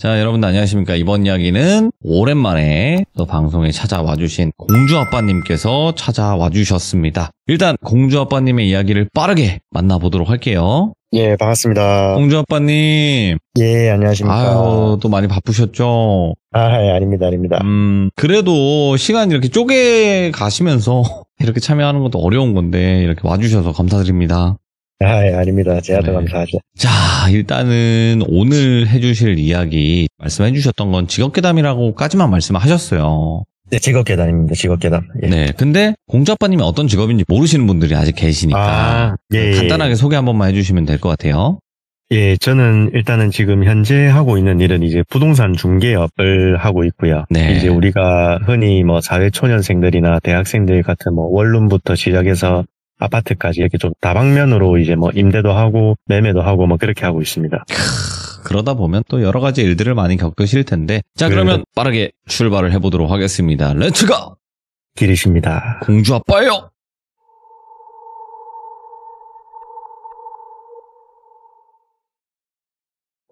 자, 여러분들 안녕하십니까. 이번 이야기는 오랜만에 또 방송에 찾아와 주신 공주아빠님께서 찾아와 주셨습니다. 일단 공주아빠님의 이야기를 빠르게 만나보도록 할게요. 예, 반갑습니다. 공주아빠님. 예, 안녕하십니까. 아유, 또 많이 바쁘셨죠? 아, 예, 아닙니다. 그래도 시간 이렇게 쪼개 가시면서 이렇게 참여하는 것도 어려운 건데 이렇게 와주셔서 감사드립니다. 아, 예, 아닙니다. 제가 더 네. 감사하죠. 자, 일단은 오늘 해주실 이야기 말씀해 주셨던 건 직업괴담이라고까지만 말씀하셨어요. 네, 직업괴담입니다. 직업괴담. 예. 네, 근데 공주아빠님이 어떤 직업인지 모르시는 분들이 아직 계시니까 예, 간단하게 소개 한 번만 해주시면 될 것 같아요. 예, 저는 일단은 지금 현재 하고 있는 일은 이제 부동산 중개업을 하고 있고요. 네. 이제 우리가 흔히 뭐 사회초년생들이나 대학생들 같은 뭐 원룸부터 시작해서 아파트까지 이렇게 좀 다방면으로 이제 뭐 임대도 하고 매매도 하고 뭐 그렇게 하고 있습니다. 그러다 보면 또 여러 가지 일들을 많이 겪으실 텐데. 자, 그러면 빠르게 출발을 해보도록 하겠습니다. 렛츠고! 길이십니다. 공주아빠예요!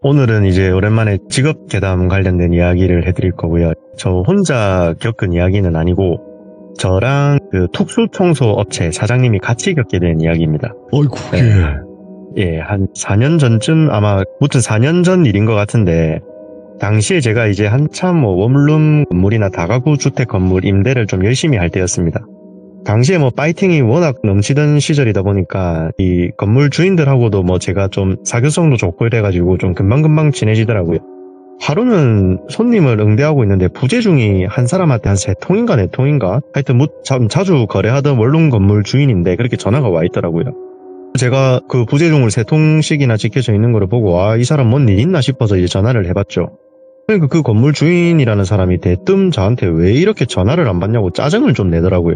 오늘은 이제 오랜만에 직업괴담 관련된 이야기를 해드릴 거고요. 저 혼자 겪은 이야기는 아니고 저랑 그 특수청소 업체 사장님이 같이 겪게 된 이야기입니다. 어이구, 예, 한 4년 전쯤 아마 무튼 4년 전 일인 것 같은데 당시에 제가 이제 한참 뭐 원룸 건물이나 다가구 주택 건물 임대를 좀 열심히 할 때였습니다. 당시에 뭐 파이팅이 워낙 넘치던 시절이다 보니까 이 건물 주인들하고도 뭐 제가 좀 사교성도 좋고 이래가지고 좀 금방금방 친해지더라고요. 하루는 손님을 응대하고 있는데 부재중이 한 사람한테 한 3통인가 4통인가 하여튼 참 자주 거래하던 원룸 건물 주인인데 그렇게 전화가 와 있더라고요. 제가 그 부재중을 3통씩이나 찍혀져 있는 걸 보고 이 사람 뭔 일 있나 싶어서 이제 전화를 해봤죠. 그러니까 그 건물 주인이라는 사람이 대뜸 저한테 왜 이렇게 전화를 안 받냐고 짜증을 좀 내더라고요.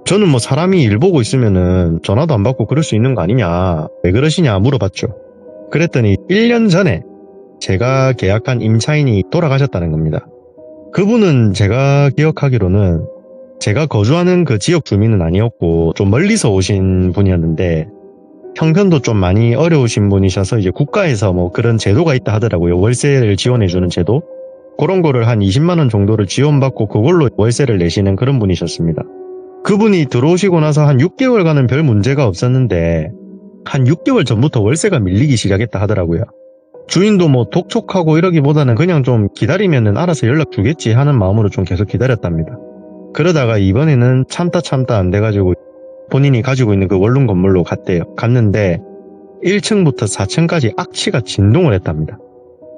저는 뭐 사람이 일 보고 있으면은 전화도 안 받고 그럴 수 있는 거 아니냐, 왜 그러시냐 물어봤죠. 그랬더니 1년 전에 제가 계약한 임차인이 돌아가셨다는 겁니다. 그분은 제가 기억하기로는 제가 거주하는 그 지역 주민은 아니었고 좀 멀리서 오신 분이었는데 형편도 좀 많이 어려우신 분이셔서 이제 국가에서 뭐 그런 제도가 있다 하더라고요. 월세를 지원해주는 제도? 그런 거를 한 20만 원 정도를 지원받고 그걸로 월세를 내시는 그런 분이셨습니다. 그분이 들어오시고 나서 한 6개월간은 별 문제가 없었는데 한 6개월 전부터 월세가 밀리기 시작했다 하더라고요. 주인도 뭐 독촉하고 이러기보다는 그냥 좀 기다리면은 알아서 연락 주겠지 하는 마음으로 좀 계속 기다렸답니다. 그러다가 이번에는 참다 안 돼가지고 본인이 가지고 있는 그 원룸 건물로 갔대요. 갔는데 1층부터 4층까지 악취가 진동을 했답니다.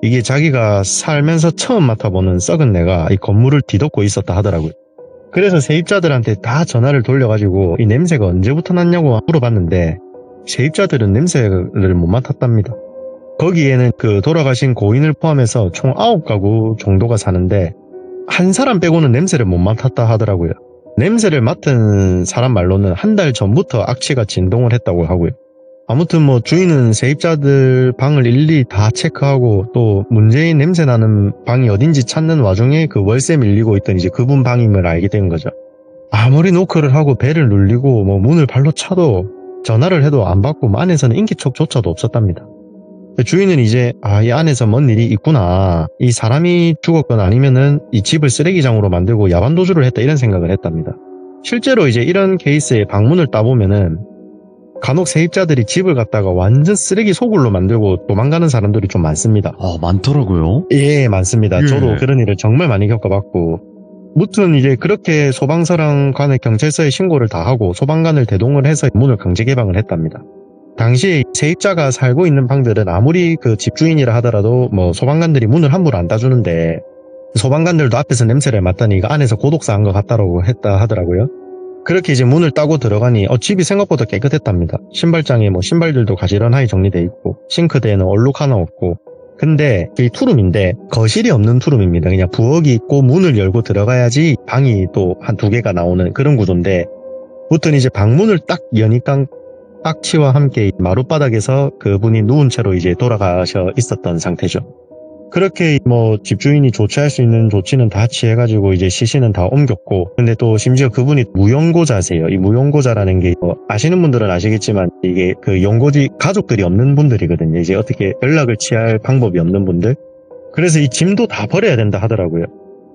이게 자기가 살면서 처음 맡아보는 썩은 내가 이 건물을 뒤덮고 있었다 하더라고요. 그래서 세입자들한테 다 전화를 돌려가지고 이 냄새가 언제부터 났냐고 물어봤는데 세입자들은 냄새를 못 맡았답니다. 거기에는 그 돌아가신 고인을 포함해서 총 9가구 정도가 사는데 한 사람 빼고는 냄새를 못 맡았다 하더라고요. 냄새를 맡은 사람 말로는 한 달 전부터 악취가 진동을 했다고 하고요. 아무튼 뭐 주인은 세입자들 방을 일일이 다 체크하고 또 문제인 냄새 나는 방이 어딘지 찾는 와중에 그 월세 밀리고 있던 이제 그분 방임을 알게 된 거죠. 아무리 노크를 하고 벨을 눌리고 뭐 문을 발로 차도 전화를 해도 안 받고 안에서는 인기척조차도 없었답니다. 주인은 이제 이 안에서 뭔 일이 있구나, 이 사람이 죽었거나 아니면은 이 집을 쓰레기장으로 만들고 야반도주를 했다 이런 생각을 했답니다. 실제로 이제 이런 케이스에 방문을 따보면은 간혹 세입자들이 집을 갖다가 완전 쓰레기 소굴로 만들고 도망가는 사람들이 좀 많습니다. 많더라고요. 예, 많습니다. 예. 저도 그런 일을 정말 많이 겪어봤고 무튼 이제 그렇게 소방서랑 관에 경찰서에 신고를 다 하고 소방관을 대동을 해서 문을 강제 개방을 했답니다. 당시에 세입자가 살고 있는 방들은 아무리 그 집주인이라 하더라도 뭐 소방관들이 문을 함부로 안 닫아주는데 소방관들도 앞에서 냄새를 맡더니 이거 안에서 고독사 한 것 같다고 했다 하더라고요. 그렇게 이제 문을 따고 들어가니 집이 생각보다 깨끗했답니다. 신발장에 뭐 신발들도 가지런하게 정리돼 있고 싱크대에는 얼룩 하나 없고, 근데 이 투룸인데 거실이 없는 투룸입니다. 그냥 부엌이 있고 문을 열고 들어가야지 방이 또 한 2개가 나오는 그런 구조인데 무튼 이제 방문을 딱 여니까 악취와 함께 마룻바닥에서 그분이 누운 채로 이제 돌아가셔 있었던 상태죠. 그렇게 뭐 집주인이 조치할 수 있는 조치는 다 취해가지고 이제 시신은 다 옮겼고, 근데 또 심지어 그분이 무연고자세요. 이 무연고자라는 게 아시는 분들은 아시겠지만 이게 그 연고지 가족들이 없는 분들이거든요. 이제 어떻게 연락을 취할 방법이 없는 분들. 그래서 이 짐도 다 버려야 된다 하더라고요.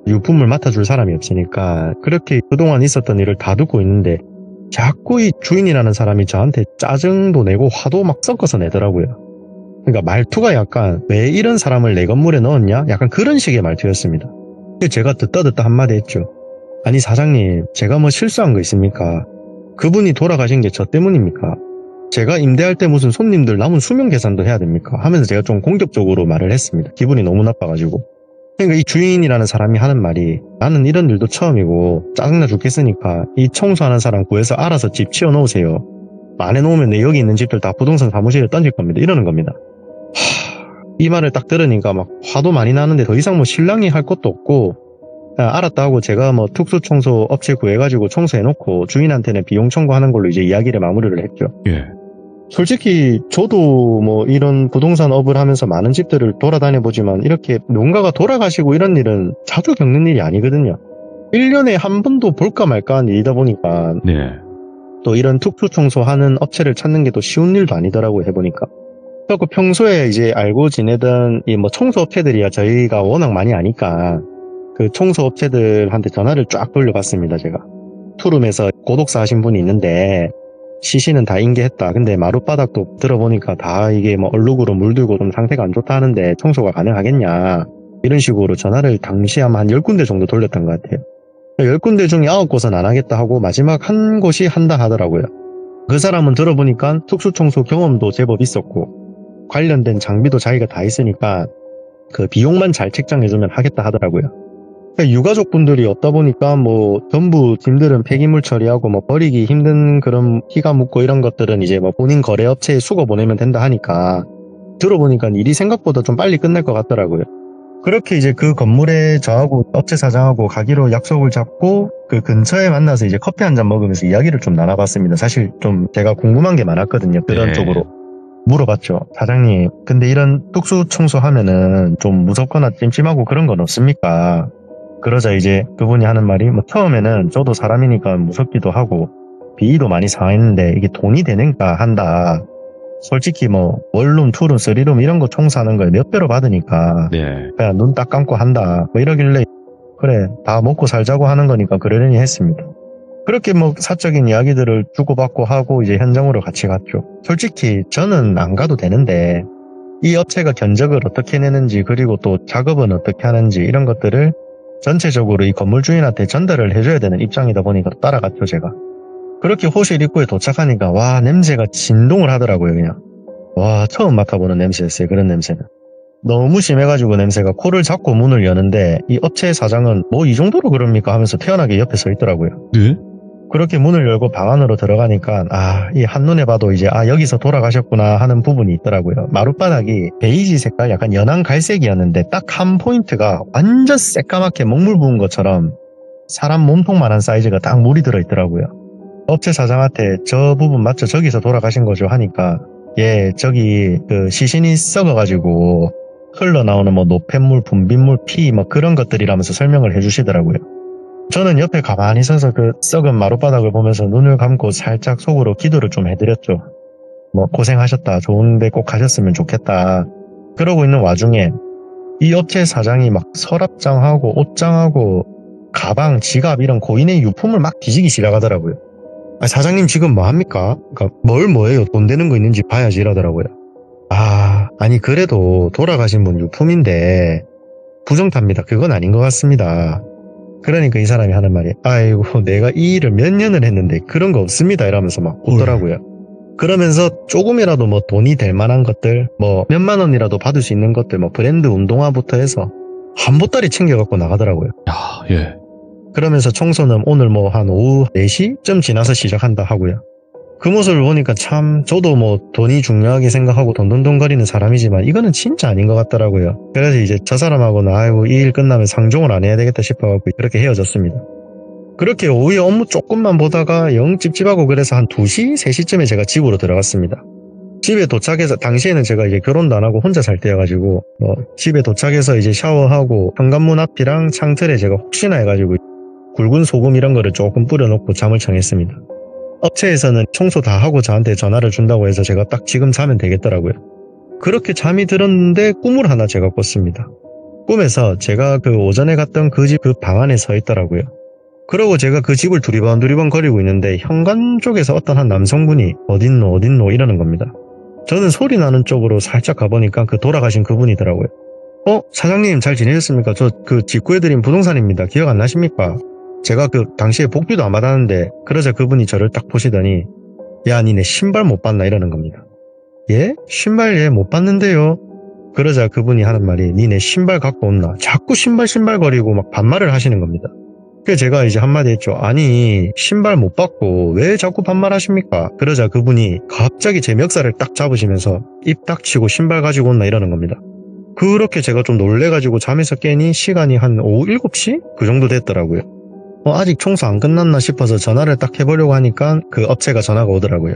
유품을 맡아줄 사람이 없으니까. 그렇게 그동안 있었던 일을 다 듣고 있는데 자꾸 이 주인이라는 사람이 저한테 짜증도 내고 화도 막 섞어서 내더라고요. 그러니까 말투가 약간 왜 이런 사람을 내 건물에 넣었냐? 약간 그런 식의 말투였습니다. 제가 듣다 한마디 했죠. 아니 사장님, 제가 뭐 실수한 거 있습니까? 그분이 돌아가신 게 저 때문입니까? 제가 임대할 때 무슨 손님들 남은 수명 계산도 해야 됩니까? 하면서 제가 좀 공격적으로 말을 했습니다. 기분이 너무 나빠가지고. 그러니까 이 주인이라는 사람이 하는 말이 나는 이런 일도 처음이고 짜증나 죽겠으니까 이 청소하는 사람 구해서 알아서 집 치워놓으세요. 안 해놓으면 여기 있는 집들 다 부동산 사무실에 던질 겁니다. 이러는 겁니다. 이 말을 딱 들으니까 막 화도 많이 나는데 더 이상 뭐 신랑이 할 것도 없고 알았다 하고 제가 뭐 특수청소 업체 구해가지고 청소해놓고 주인한테는 비용 청구하는 걸로 이제 이야기를 마무리를 했죠. 예. 솔직히 저도 뭐 이런 부동산 업을 하면서 많은 집들을 돌아다녀보지만 이렇게 누군가가 돌아가시고 이런 일은 자주 겪는 일이 아니거든요. 1년에 한 번도 볼까 말까 하는 일이다 보니까 네. 또 이런 특수청소하는 업체를 찾는 게 또 쉬운 일도 아니더라고요, 해보니까. 그래서 평소에 이제 알고 지내던 이 뭐 청소업체들이야 저희가 워낙 많이 아니까 그 청소업체들한테 전화를 쫙 돌려봤습니다, 제가. 투룸에서 고독사 하신 분이 있는데 시신은 다 인계했다. 근데 마룻바닥도 들어보니까 다 이게 뭐 얼룩으로 물들고 좀 상태가 안 좋다 하는데 청소가 가능하겠냐. 이런 식으로 전화를 당시에 한 10군데 정도 돌렸던 것 같아요. 10군데 중에 9곳은 안 하겠다 하고 마지막 한 곳이 한다 하더라고요. 그 사람은 들어보니까 특수청소 경험도 제법 있었고 관련된 장비도 자기가 다 있으니까 그 비용만 잘 책정해주면 하겠다 하더라고요. 유가족분들이 없다 보니까 뭐 전부 짐들은 폐기물 처리하고 뭐 버리기 힘든 그런 피가 묻고 이런 것들은 이제 뭐 본인 거래업체에 수거 보내면 된다 하니까 들어보니까 일이 생각보다 좀 빨리 끝날 것 같더라고요. 그렇게 이제 그 건물에 저하고 업체 사장하고 가기로 약속을 잡고 그 근처에 만나서 이제 커피 한잔 먹으면서 이야기를 좀 나눠봤습니다. 사실 좀 제가 궁금한 게 많았거든요. 그런 네. 쪽으로. 물어봤죠. 사장님, 근데 이런 특수 청소하면은 좀 무섭거나 찜찜하고 그런 건 없습니까? 그러자 이제 그분이 하는 말이 뭐 처음에는 저도 사람이니까 무섭기도 하고 비위도 많이 상했는데 이게 돈이 되는가 한다. 솔직히 뭐 원룸, 투룸, 쓰리룸 이런 거 청소하는 걸 몇 배로 받으니까 네. 그냥 눈 딱 감고 한다. 뭐 이러길래 그래 다 먹고 살자고 하는 거니까 그러려니 했습니다. 그렇게 뭐 사적인 이야기들을 주고받고 하고 이제 현장으로 같이 갔죠. 솔직히 저는 안 가도 되는데 이 업체가 견적을 어떻게 내는지 그리고 또 작업은 어떻게 하는지 이런 것들을 전체적으로 이 건물 주인한테 전달을 해줘야 되는 입장이다 보니까 따라갔죠, 제가. 그렇게 호실 입구에 도착하니까 와 냄새가 진동을 하더라고요. 그냥 와 처음 맡아보는 냄새였어요. 그런 냄새는 너무 심해가지고 냄새가 코를 잡고 문을 여는데 이 업체 사장은 뭐 이 정도로 그럽니까 하면서 태연하게 옆에 서 있더라고요. 네? 그렇게 문을 열고 방 안으로 들어가니까 이 한눈에 봐도 이제 여기서 돌아가셨구나 하는 부분이 있더라고요. 마룻바닥이 베이지 색깔 약간 연한 갈색이었는데 딱 한 포인트가 완전 새까맣게 먹물 부은 것처럼 사람 몸통만한 사이즈가 딱 물이 들어있더라고요. 업체 사장한테 저 부분 맞죠? 저기서 돌아가신 거죠? 하니까 예 저기 그 시신이 썩어가지고 흘러나오는 뭐 노폐물, 분비물, 피 뭐 그런 것들이라면서 설명을 해주시더라고요. 저는 옆에 가만히 서서 그 썩은 마룻바닥을 보면서 눈을 감고 살짝 속으로 기도를 좀 해드렸죠. 뭐 고생하셨다. 좋은데 꼭 가셨으면 좋겠다. 그러고 있는 와중에 이 업체 사장이 막 서랍장하고 옷장하고 가방, 지갑 이런 고인의 유품을 막 뒤지기 시작하더라고요. 사장님 지금 뭐 합니까? 그러니까 뭐예요? 돈 되는 거 있는지 봐야지 이러더라고요. 아니 그래도 돌아가신 분 유품인데 부정탑니다. 그건 아닌 것 같습니다. 그러니까 이 사람이 하는 말이 아이고 내가 이 일을 몇 년을 했는데 그런 거 없습니다 이러면서 막 웃더라고요. 그러면서 조금이라도 뭐 돈이 될 만한 것들 뭐 몇만 원이라도 받을 수 있는 것들 뭐 브랜드 운동화부터 해서 한 보따리 챙겨갖고 나가더라고요. 예. 그러면서 청소는 오늘 뭐 한 오후 4시쯤 지나서 시작한다 하고요. 그 모습을 보니까 참 저도 뭐 돈이 중요하게 생각하고 돈돈돈거리는 사람이지만 이거는 진짜 아닌 것 같더라고요. 그래서 이제 저 사람하고는 아이고 이 일 끝나면 상종을 안 해야 되겠다 싶어갖고 그렇게 헤어졌습니다. 그렇게 오후에 업무 조금만 보다가 영 찝찝하고 그래서 한 2시, 3시쯤에 제가 집으로 들어갔습니다. 집에 도착해서 당시에는 제가 이제 결혼도 안 하고 혼자 살 때여가지고 집에 도착해서 이제 샤워하고 현관문 앞이랑 창틀에 제가 혹시나 해가지고 굵은 소금 이런 거를 조금 뿌려놓고 잠을 청했습니다. 업체에서는 청소 다 하고 저한테 전화를 준다고 해서 제가 딱 지금 자면 되겠더라고요. 그렇게 잠이 들었는데 꿈을 하나 제가 꿨습니다. 꿈에서 제가 그 오전에 갔던 그 집 그 방 안에 서 있더라고요. 그러고 제가 그 집을 두리번 거리고 있는데 현관 쪽에서 어떤 한 남성분이 어딨노 이러는 겁니다. 저는 소리 나는 쪽으로 살짝 가보니까 그 돌아가신 그분이더라고요. 사장님 잘 지내셨습니까? 저 그 직구해드린 부동산입니다. 기억 안 나십니까? 제가 그 당시에 복비도 안 받았는데 그러자 그분이 저를 딱 보시더니 야 니네 신발 못 봤나 이러는 겁니다. 예? 신발 못 봤는데요. 그러자 그분이 하는 말이 니네 신발 갖고 온나 자꾸 신발 거리고 막 반말을 하시는 겁니다. 그래서 제가 이제 한마디 했죠. 아니 신발 못 받고 왜 자꾸 반말하십니까? 그러자 그분이 갑자기 제 멱살을 딱 잡으시면서 입 딱 치고 신발 가지고 온나 이러는 겁니다. 그렇게 제가 좀 놀래가지고 잠에서 깨니 시간이 한 오후 7시? 그 정도 됐더라고요. 아직 청소 안 끝났나 싶어서 전화를 딱 해보려고 하니까 그 업체가 전화가 오더라고요.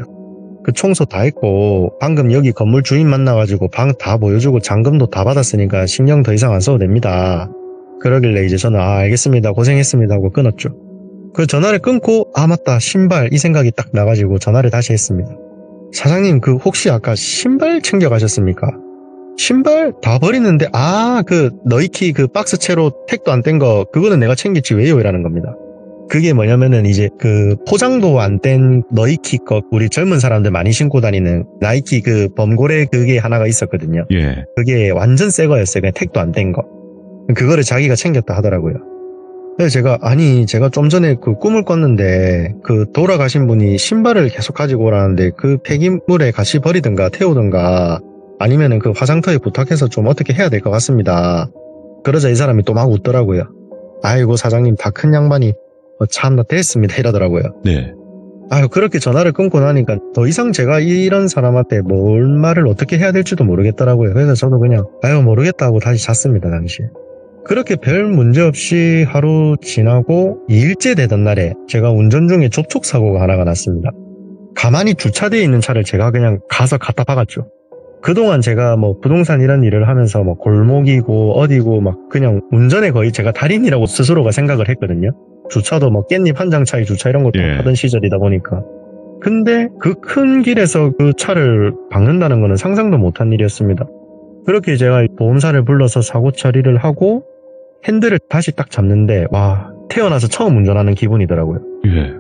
그 청소 다 했고 방금 여기 건물 주인 만나가지고 방 다 보여주고 잔금도 다 받았으니까 신경 더 이상 안 써도 됩니다. 그러길래 이제 저는 알겠습니다 고생했습니다 하고 끊었죠. 그 전화를 끊고 맞다 신발 이 생각이 딱 나가지고 전화를 다시 했습니다. 사장님 그 혹시 아까 신발 챙겨가셨습니까? 신발 다 버리는데 그 너이키 그 박스채로 택도 안 뗀 거 그거는 내가 챙겼지 왜요? 이라는 겁니다. 그게 뭐냐면은 이제 그 포장도 안 뗀 너이키 거 우리 젊은 사람들 많이 신고 다니는 나이키 그 범고래 그게 하나가 있었거든요. 예. 그게 완전 새 거였어요. 그냥 택도 안 뗀 거. 그거를 자기가 챙겼다 하더라고요. 그래서 제가 좀 전에 그 꿈을 꿨는데 그 돌아가신 분이 신발을 계속 가지고 오라는데 그 폐기물에 같이 버리든가 태우든가 아니면은 그 화장터에 부탁해서 좀 어떻게 해야 될 것 같습니다. 그러자 이 사람이 또 막 웃더라고요. 아이고 사장님 다 큰 양반이 참나 됐습니다 이러더라고요. 네. 그렇게 전화를 끊고 나니까 더 이상 제가 이런 사람한테 뭘 말을 어떻게 해야 될지도 모르겠더라고요. 그래서 저도 그냥 모르겠다 하고 다시 잤습니다 당시에. 그렇게 별 문제 없이 하루 지나고 2일째 되던 날에 제가 운전 중에 접촉사고가 하나가 났습니다. 가만히 주차되어 있는 차를 제가 그냥 가서 갖다 박았죠. 그동안 제가 부동산 이런 일을 하면서 골목이고 어디고 그냥 운전에 거의 제가 달인이라고 스스로가 생각을 했거든요. 주차도 깻잎 한 장 차이 주차 이런 것도 하던 시절이다 보니까. 근데 그 큰 길에서 그 차를 박는다는 거는 상상도 못한 일이었습니다. 그렇게 제가 보험사를 불러서 사고 처리를 하고 핸들을 다시 딱 잡는데 태어나서 처음 운전하는 기분이더라고요. 예.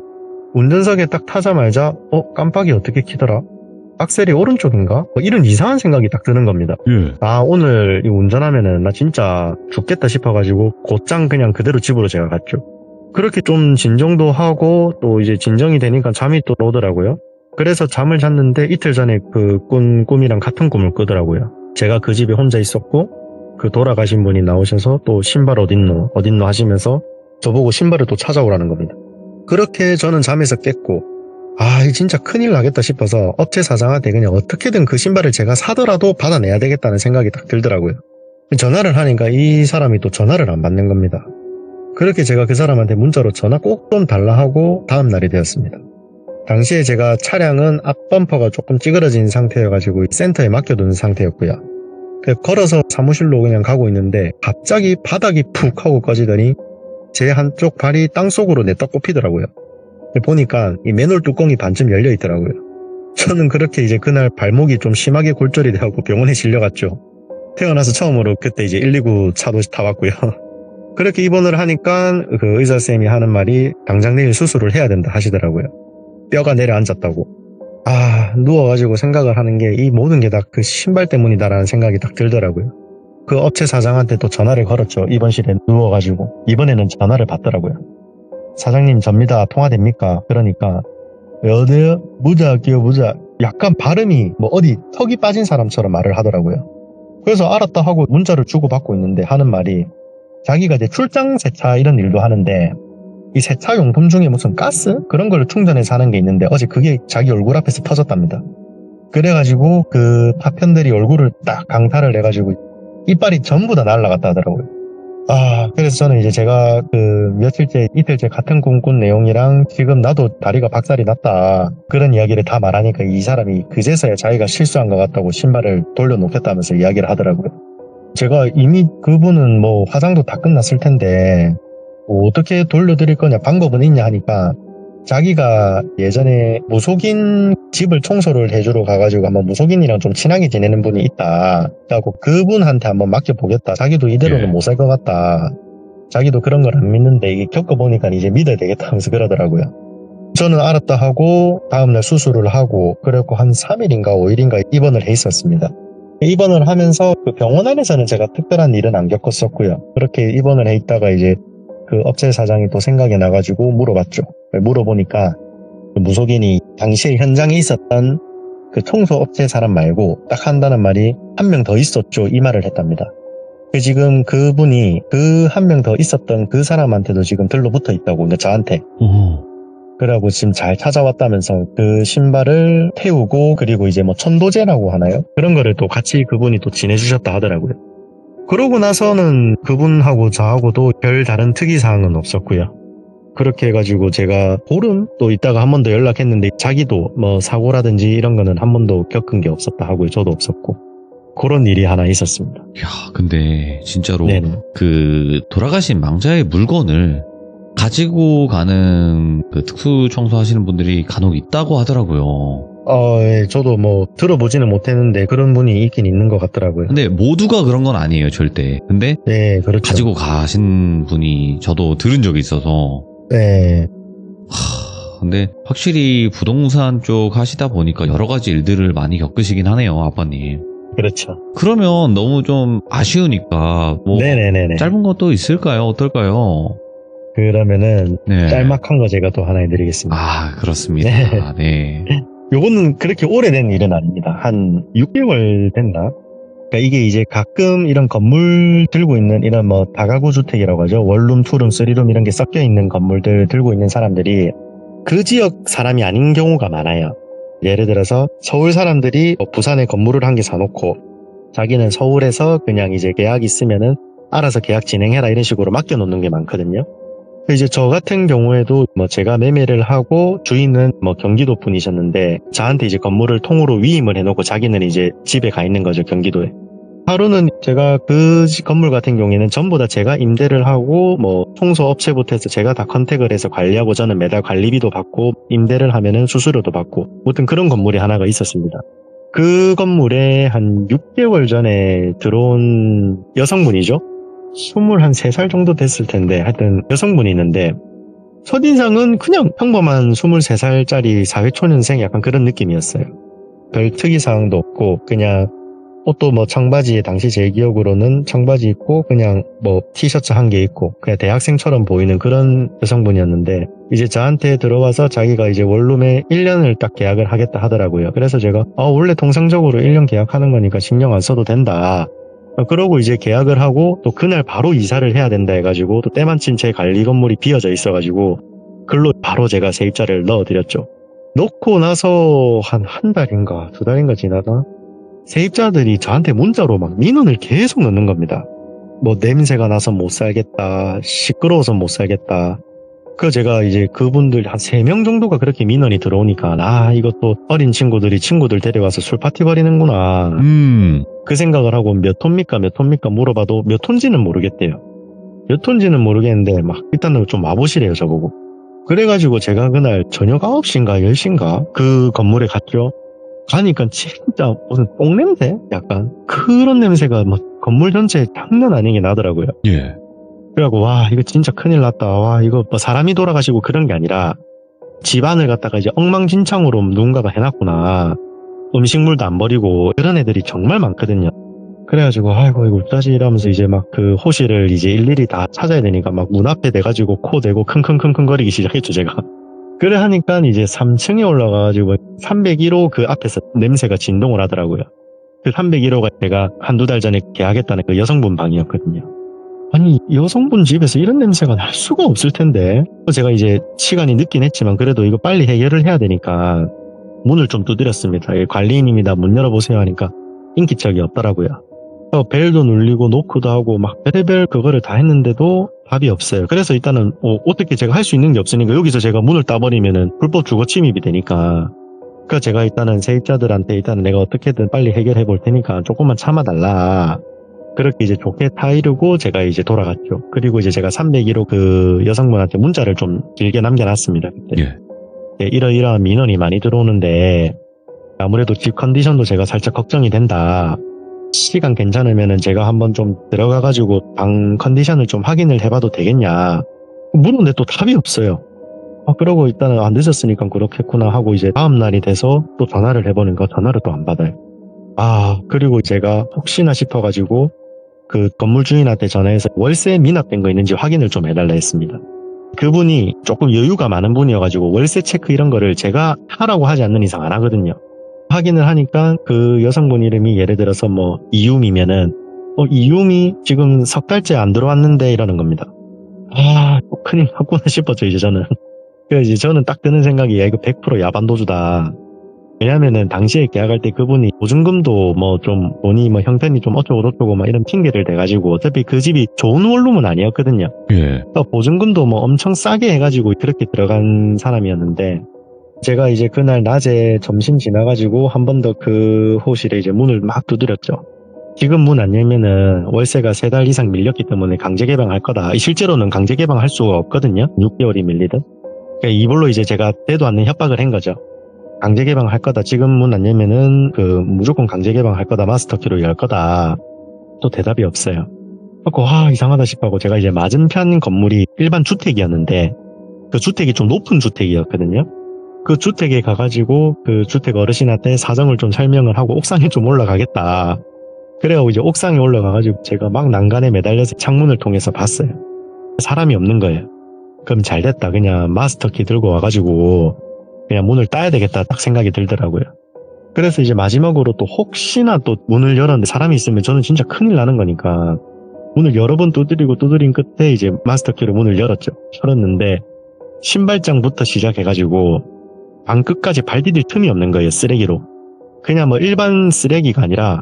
운전석에 딱 타자마자 깜빡이 어떻게 켜더라? 악셀이 오른쪽인가? 이런 이상한 생각이 딱 드는 겁니다. 예. 오늘 운전하면은 나 진짜 죽겠다 싶어가지고 곧장 그냥 그대로 집으로 제가 갔죠. 그렇게 좀 진정도 하고 또 이제 진정이 되니까 잠이 또 오더라고요. 그래서 잠을 잤는데 이틀 전에 그 꿈이랑 같은 꿈을 꾸더라고요. 제가 그 집에 혼자 있었고 그 돌아가신 분이 나오셔서 또 신발 어딨노 하시면서 저보고 신발을 또 찾아오라는 겁니다. 그렇게 저는 잠에서 깼고 진짜 큰일 나겠다 싶어서 업체 사장한테 그냥 어떻게든 그 신발을 제가 사더라도 받아내야 되겠다는 생각이 딱 들더라고요. 전화를 하니까 이 사람이 또 전화를 안 받는 겁니다. 그렇게 제가 그 사람한테 문자로 전화 꼭 좀 달라 하고 다음 날이 되었습니다. 당시에 제가 차량은 앞범퍼가 조금 찌그러진 상태여가지고 센터에 맡겨둔 상태였고요. 걸어서 사무실로 그냥 가고 있는데 갑자기 바닥이 푹 하고 꺼지더니 제 한쪽 발이 땅속으로 냈다 꼽히더라고요. 보니까 이 맨홀 뚜껑이 반쯤 열려 있더라고요. 저는 그렇게 이제 그날 발목이 좀 심하게 골절이 돼갖고 병원에 실려갔죠. 태어나서 처음으로 그때 이제 119 차도 타봤고요. 그렇게 입원을 하니까 그 의사쌤이 하는 말이 당장 내일 수술을 해야 된다 하시더라고요. 뼈가 내려앉았다고. 누워가지고 생각을 하는 게 이 모든 게 다 그 신발 때문이다라는 생각이 딱 들더라고요. 그 업체 사장한테 또 전화를 걸었죠. 입원실에 누워가지고. 이번에는 전화를 받더라고요. 사장님 접니다. 통화됩니까? 그러니까 어디요? 무자 할게요 무자. 약간 발음이 어디 턱이 빠진 사람처럼 말을 하더라고요. 그래서 알았다 하고 문자를 주고받고 있는데 하는 말이 자기가 이제 출장 세차 이런 일도 하는데 이 세차 용품 중에 무슨 가스? 그런 걸 충전해서 하는 게 있는데 어제 그게 자기 얼굴 앞에서 터졌답니다. 그래가지고 그 파편들이 얼굴을 딱 강타를 해가지고 이빨이 전부 다 날아갔다 하더라고요. 그래서 저는 이제 제가 그 이틀째 같은 꿈 꾼 내용이랑 지금 나도 다리가 박살이 났다 그런 이야기를 다 말하니까 이 사람이 그제서야 자기가 실수한 것 같다고 신발을 돌려놓겠다면서 이야기를 하더라고요. 제가 이미 그분은 화장도 다 끝났을 텐데 어떻게 돌려드릴 거냐 방법은 있냐 하니까 자기가 예전에 무속인 집을 청소를 해주러 가가지고 한번 무속인이랑 좀 친하게 지내는 분이 있다. 그래갖고 그분한테 한번 맡겨보겠다. 자기도 이대로는 예. 못 살 것 같다. 자기도 그런 걸 안 믿는데 이게 겪어보니까 이제 믿어야 되겠다 하면서 그러더라고요. 저는 알았다 하고 다음날 수술을 하고 그래갖고 한 3일인가 5일인가 입원을 해 있었습니다. 입원을 하면서 그 병원 안에서는 제가 특별한 일은 안 겪었었고요. 그렇게 입원을 해 있다가 이제 그 업체 사장이 또 생각이 나가지고 물어봤죠. 물어보니까 그 무속인이 당시에 현장에 있었던 그 청소업체 사람 말고 딱 한다는 말이 한 명 더 있었죠. 이 말을 했답니다. 지금 그분이 그 한 명 더 있었던 그 사람한테도 지금 들러붙어 있다고, 저한테. 그래갖고 지금 잘 찾아왔다면서 그 신발을 태우고 그리고 이제 뭐 천도제라고 하나요? 그런 거를 또 같이 그분이 또 지내주셨다 하더라고요. 그러고 나서는 그분하고 저하고도 별 다른 특이사항은 없었고요. 그렇게 해가지고 제가 보름 또 있다가 한 번 더 연락했는데 자기도 뭐 사고라든지 이런 거는 한 번도 겪은 게 없었다 하고요. 저도 없었고. 그런 일이 하나 있었습니다. 야, 근데 진짜로 네네. 그 돌아가신 망자의 물건을 가지고 가는 그 특수 청소하시는 분들이 간혹 있다고 하더라고요. 예, 저도 뭐 들어보지는 못했는데 그런 분이 있긴 있는 것 같더라고요. 근데 모두가 그런 건 아니에요, 절대. 근데 네, 그렇죠. 가지고 가신 분이 저도 들은 적이 있어서. 네. 근데 확실히 부동산 쪽 하시다 보니까 여러 가지 일들을 많이 겪으시긴 하네요, 아빠님. 그렇죠. 그러면 너무 좀 아쉬우니까 뭐 네네네네. 짧은 것도 있을까요? 어떨까요? 그러면은 네. 짤막한 거 제가 또 하나 해드리겠습니다. 아, 그렇습니다. 네. 요거는 그렇게 오래된 일은 아닙니다. 한 6개월 됐나? 그러니까 이게 이제 가끔 이런 건물 들고 있는 이런 뭐 다가구 주택이라고 하죠. 원룸, 투룸, 쓰리룸 이런 게 섞여 있는 건물들 들고 있는 사람들이 그 지역 사람이 아닌 경우가 많아요. 예를 들어서 서울 사람들이 부산에 건물을 한 개 사놓고 자기는 서울에서 그냥 이제 계약 있으면은 알아서 계약 진행해라 이런 식으로 맡겨놓는 게 많거든요. 이제 저 같은 경우에도 뭐 제가 매매를 하고 주인은 뭐 경기도 분이셨는데 저한테 이제 건물을 통으로 위임을 해놓고 자기는 이제 집에 가 있는 거죠, 경기도에. 하루는 제가 그 건물 같은 경우에는 전부 다 제가 임대를 하고 뭐 청소업체부터 해서 제가 다 컨택을 해서 관리하고 저는 매달 관리비도 받고 임대를 하면은 수수료도 받고 아무튼 그런 건물이 하나가 있었습니다. 그 건물에 한 6개월 전에 들어온 여성분이죠. 23살 정도 됐을 텐데 하여튼 여성분이 있는데 첫인상은 그냥 평범한 23살짜리 사회초년생 약간 그런 느낌이었어요. 별 특이사항도 없고 그냥 옷도 뭐 청바지에 당시 제 기억으로는 청바지 입고 그냥 뭐 티셔츠 한 개 입고 그냥 대학생처럼 보이는 그런 여성분이었는데 이제 저한테 들어와서 자기가 이제 원룸에 1년을 딱 계약을 하겠다 하더라고요. 그래서 제가 원래 통상적으로 1년 계약하는 거니까 신경 안 써도 된다. 그러고 이제 계약을 하고 또 그날 바로 이사를 해야 된다 해가지고 또 때마침 제 관리 건물이 비어져 있어가지고 글로 바로 제가 세입자를 넣어드렸죠. 넣고 나서 한 달인가 2달인가 지나다 세입자들이 저한테 문자로 막 민원을 계속 넣는 겁니다. 뭐 냄새가 나서 못 살겠다, 시끄러워서 못 살겠다. 그 제가 이제 그분들 한 3명 정도가 그렇게 민원이 들어오니까 이것도 어린 친구들 데려와서 술 파티 벌이는구나. 그 생각을 하고 몇 톤입니까 물어봐도 몇 톤지는 모르겠대요. 몇 톤지는 모르겠는데 막 일단은 좀 와보시래요, 저보고. 그래가지고 제가 그날 저녁 9시인가 10시인가 그 건물에 갔죠. 가니까 진짜 무슨 똥냄새? 약간 그런 냄새가 막 건물 전체에 장난 아니게 나더라고요. 예. 그래갖고 이거 진짜 큰일 났다. 이거 뭐 사람이 돌아가시고 그런 게 아니라 집안을 갖다가 이제 엉망진창으로 누군가가 해놨구나. 음식물도 안 버리고 이런 애들이 정말 많거든요. 그래가지고 이거 어쩌지 이러면서 이제 막 그 호실을 이제 일일이 다 찾아야 되니까 막 문 앞에 대가지고 코 대고 킁킁킁킁 거리기 시작했죠, 제가. 그래 하니까 이제 3층에 올라가가지고 301호 그 앞에서 냄새가 진동을 하더라고요. 그 301호가 제가 한두 달 전에 계약했다는 그 여성분 방이었거든요. 아니 여성분 집에서 이런 냄새가 날 수가 없을 텐데 제가 이제 시간이 늦긴 했지만 그래도 이거 빨리 해결을 해야 되니까 문을 좀 두드렸습니다. 관리인입니다. 문 열어보세요 하니까 인기척이 없더라고요. 벨도 눌리고 노크도 하고 막 별의별 그거를 다 했는데도 답이 없어요. 그래서 일단은 어떻게 제가 할 수 있는 게 없으니까 여기서 제가 문을 따버리면은 불법 주거 침입이 되니까 그러니까 제가 일단은 세입자들한테 일단은 내가 어떻게든 빨리 해결해 볼 테니까 조금만 참아달라. 그렇게 이제 좋게 타이르고 제가 이제 돌아갔죠. 그리고 이제 제가 301호 그 여성분한테 문자를 좀 길게 남겨놨습니다. 그때. 예. 때 이러이러한 민원이 많이 들어오는데 아무래도 집 컨디션도 제가 살짝 걱정이 된다. 시간 괜찮으면은 제가 한번 좀 들어가가지고 방 컨디션을 좀 확인을 해봐도 되겠냐. 물었는데 또 답이 없어요. 그러고 일단은 늦었으니까 그렇겠구나 하고 이제 다음날이 돼서 또 전화를 해보니까 전화를 또 안 받아요. 그리고 제가 혹시나 싶어가지고 그 건물 주인한테 전화해서 월세 미납된 거 있는지 확인을 좀 해달라 했습니다. 그분이 조금 여유가 많은 분이어가지고 월세 체크 이런 거를 제가 하라고 하지 않는 이상 안 하거든요. 확인을 하니까 그 여성분 이름이 예를 들어서 뭐 이유미면은 이유미 지금 석 달째 안 들어왔는데 이러는 겁니다. 큰일 났구나 싶었죠 이제 저는. 그래서 이제 저는 딱 드는 생각이 이거 100% 야반도주다. 왜냐면은 당시에 계약할 때 그분이 보증금도 뭐 좀 돈이 뭐 형편이 좀 어쩌고저쩌고 막 이런 핑계를 대가지고 어차피 그 집이 좋은 원룸은 아니었거든요. 예. 보증금도 뭐 엄청 싸게 해가지고 그렇게 들어간 사람이었는데 제가 이제 그날 낮에 점심 지나가지고 한 번 더 그 호실에 이제 문을 막 두드렸죠. 지금 문 안 열면은 월세가 3달 이상 밀렸기 때문에 강제 개방할 거다. 실제로는 강제 개방할 수가 없거든요. 6개월이 밀리든. 그러니까 이걸로 이제 제가 때도 않는 협박을 한 거죠. 강제 개방할 거다. 지금 문 안 열면은 무조건 강제 개방할 거다. 마스터키로 열 거다. 또 대답이 없어요. 그래서 이상하다 싶어하고 제가 이제 맞은편 건물이 일반 주택이었는데 그 주택이 좀 높은 주택이었거든요. 그 주택에 가가지고 그 주택 어르신한테 사정을 좀 설명을 하고 옥상에 좀 올라가겠다. 그래가지고 이제 옥상에 올라가가지고 제가 막 난간에 매달려서 창문을 통해서 봤어요. 사람이 없는 거예요. 그럼 잘 됐다. 그냥 마스터키 들고 와가지고 그냥 문을 따야 되겠다 딱 생각이 들더라고요. 그래서 이제 마지막으로 또 혹시나 또 문을 열었는데 사람이 있으면 저는 진짜 큰일 나는 거니까 문을 여러 번 두드린 끝에 이제 마스터키로 문을 열었는데 신발장부터 시작해가지고 방 끝까지 발 디딜 틈이 없는 거예요. 쓰레기로. 그냥 뭐 일반 쓰레기가 아니라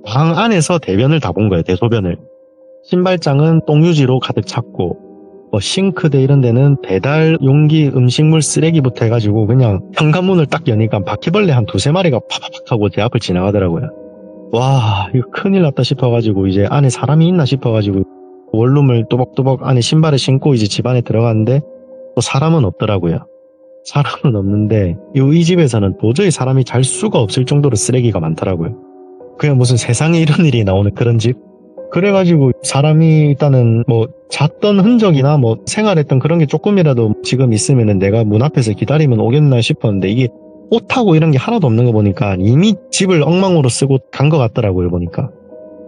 방 안에서 대변을 다 본 거예요. 대소변을. 신발장은 똥유지로 가득 찼고 뭐 싱크대 이런 데는 배달 용기 음식물 쓰레기부터 해가지고 그냥 현관문을 딱 여니까 바퀴벌레 한 2-3마리가 파파팍 하고 제 앞을 지나가더라고요. 와, 이거 큰일 났다 싶어가지고 이제 안에 사람이 있나 싶어가지고 원룸을 또박또박 안에 신발을 신고 이제 집 안에 들어갔는데 또 사람은 없더라고요. 사람은 없는데 이 집에서는 도저히 사람이 잘 수가 없을 정도로 쓰레기가 많더라고요. 그냥 무슨 세상에 이런 일이 나오는 그런 집? 그래가지고 사람이 일단은 뭐 잤던 흔적이나 뭐 생활했던 그런 게 조금이라도 지금 있으면은 내가 문 앞에서 기다리면 오겠나 싶었는데 이게 옷하고 이런 게 하나도 없는 거 보니까 이미 집을 엉망으로 쓰고 간 것 같더라고요 보니까.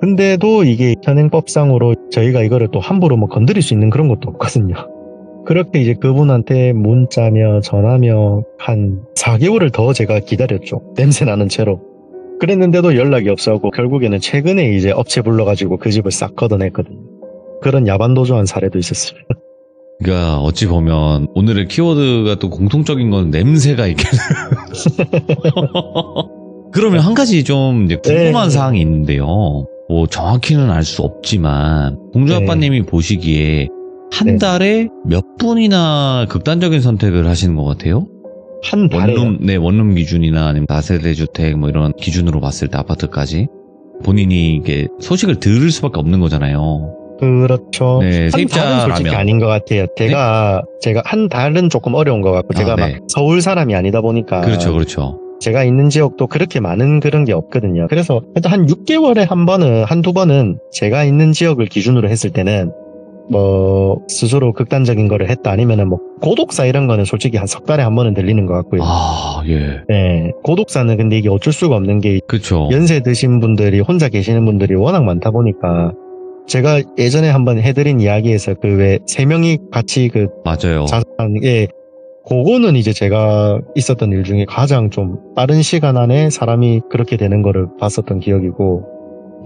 근데도 이게 현행법상으로 저희가 이거를 또 함부로 뭐 건드릴 수 있는 그런 것도 없거든요. 그렇게 이제 그분한테 문자며 전화며 한 4개월을 더 제가 기다렸죠. 냄새 나는 채로. 그랬는데도 연락이 없어갖고 결국에는 최근에 이제 업체 불러가지고 그 집을 싹 걷어냈거든요. 그런 야반도주한 사례도 있었습니다. 그러니까 어찌 보면 오늘의 키워드가 또 공통적인 건 냄새가 있겠네요. 그러면 한 가지 좀 이제 궁금한 사항이 있는데요. 뭐 정확히는 알 수 없지만 공주아빠님이 보시기에 한 달에 몇 분이나 극단적인 선택을 하시는 것 같아요? 한 달에 원룸 기준이나 아니면 다세대 주택 뭐 이런 기준으로 봤을 때 아파트까지 본인이 이게 소식을 들을 수밖에 없는 거잖아요. 그렇죠. 네, 한 세입자라면 달은 솔직히 아닌 것 같아요. 제가 한 달은 조금 어려운 것 같고 제가 막 서울 사람이 아니다 보니까 그렇죠. 제가 있는 지역도 그렇게 많은 그런 게 없거든요. 그래서 한 6개월에 한두 번은 제가 있는 지역을 기준으로 했을 때는 뭐 스스로 극단적인 거를 했다 아니면은 뭐 고독사 이런 거는 솔직히 한 석 달에 한 번은 들리는 것 같고요. 예. 네, 고독사는 근데 이게 어쩔 수가 없는 게 그렇죠. 연세 드신 분들이 혼자 계시는 분들이 워낙 많다 보니까 제가 예전에 한번 해드린 이야기에서 그 왜 3명이 같이 그 맞아요. 그거는 이제 제가 있었던 일 중에 가장 좀 빠른 시간 안에 사람이 그렇게 되는 거를 봤었던 기억이고.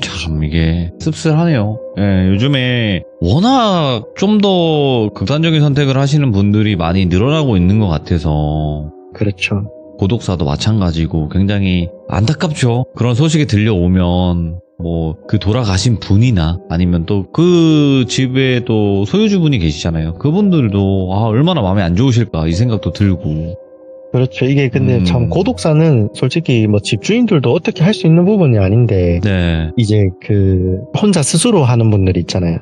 참 이게 씁쓸하네요. 예, 요즘에 워낙 좀 더 극단적인 선택을 하시는 분들이 많이 늘어나고 있는 것 같아서. 그렇죠. 고독사도 마찬가지고 굉장히 안타깝죠. 그런 소식이 들려오면 뭐 그 돌아가신 분이나 아니면 또 그 집에 또 소유주분이 계시잖아요. 그분들도 얼마나 마음이 안 좋으실까 이 생각도 들고. 그렇죠. 이게 근데 참 고독사는 솔직히 뭐 집주인들도 어떻게 할 수 있는 부분이 아닌데 이제 그 혼자 스스로 하는 분들이 있잖아요.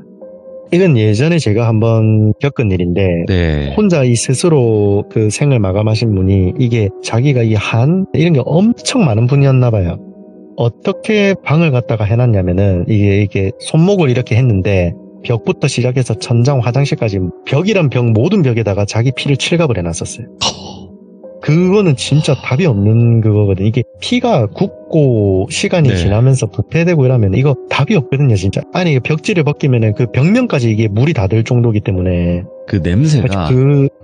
이건 예전에 제가 한번 겪은 일인데 네. 혼자 이 스스로 그 생을 마감하신 분이 이게 자기가 이 이런 게 엄청 많은 분이었나 봐요. 어떻게 방을 갖다가 해놨냐면은 이게 손목을 이렇게 했는데 벽부터 시작해서 천장 화장실까지 벽이란 벽 모든 벽에다가 자기 피를 칠갑을 해놨었어요. 그거는 진짜 답이 없는 그거거든. 이게 피가 굳고 시간이 네. 지나면서 부패되고 이러면 이거 답이 없거든요, 진짜. 아니, 벽지를 벗기면은 그 벽면까지 이게 물이 닿을 정도이기 때문에. 그 냄새가.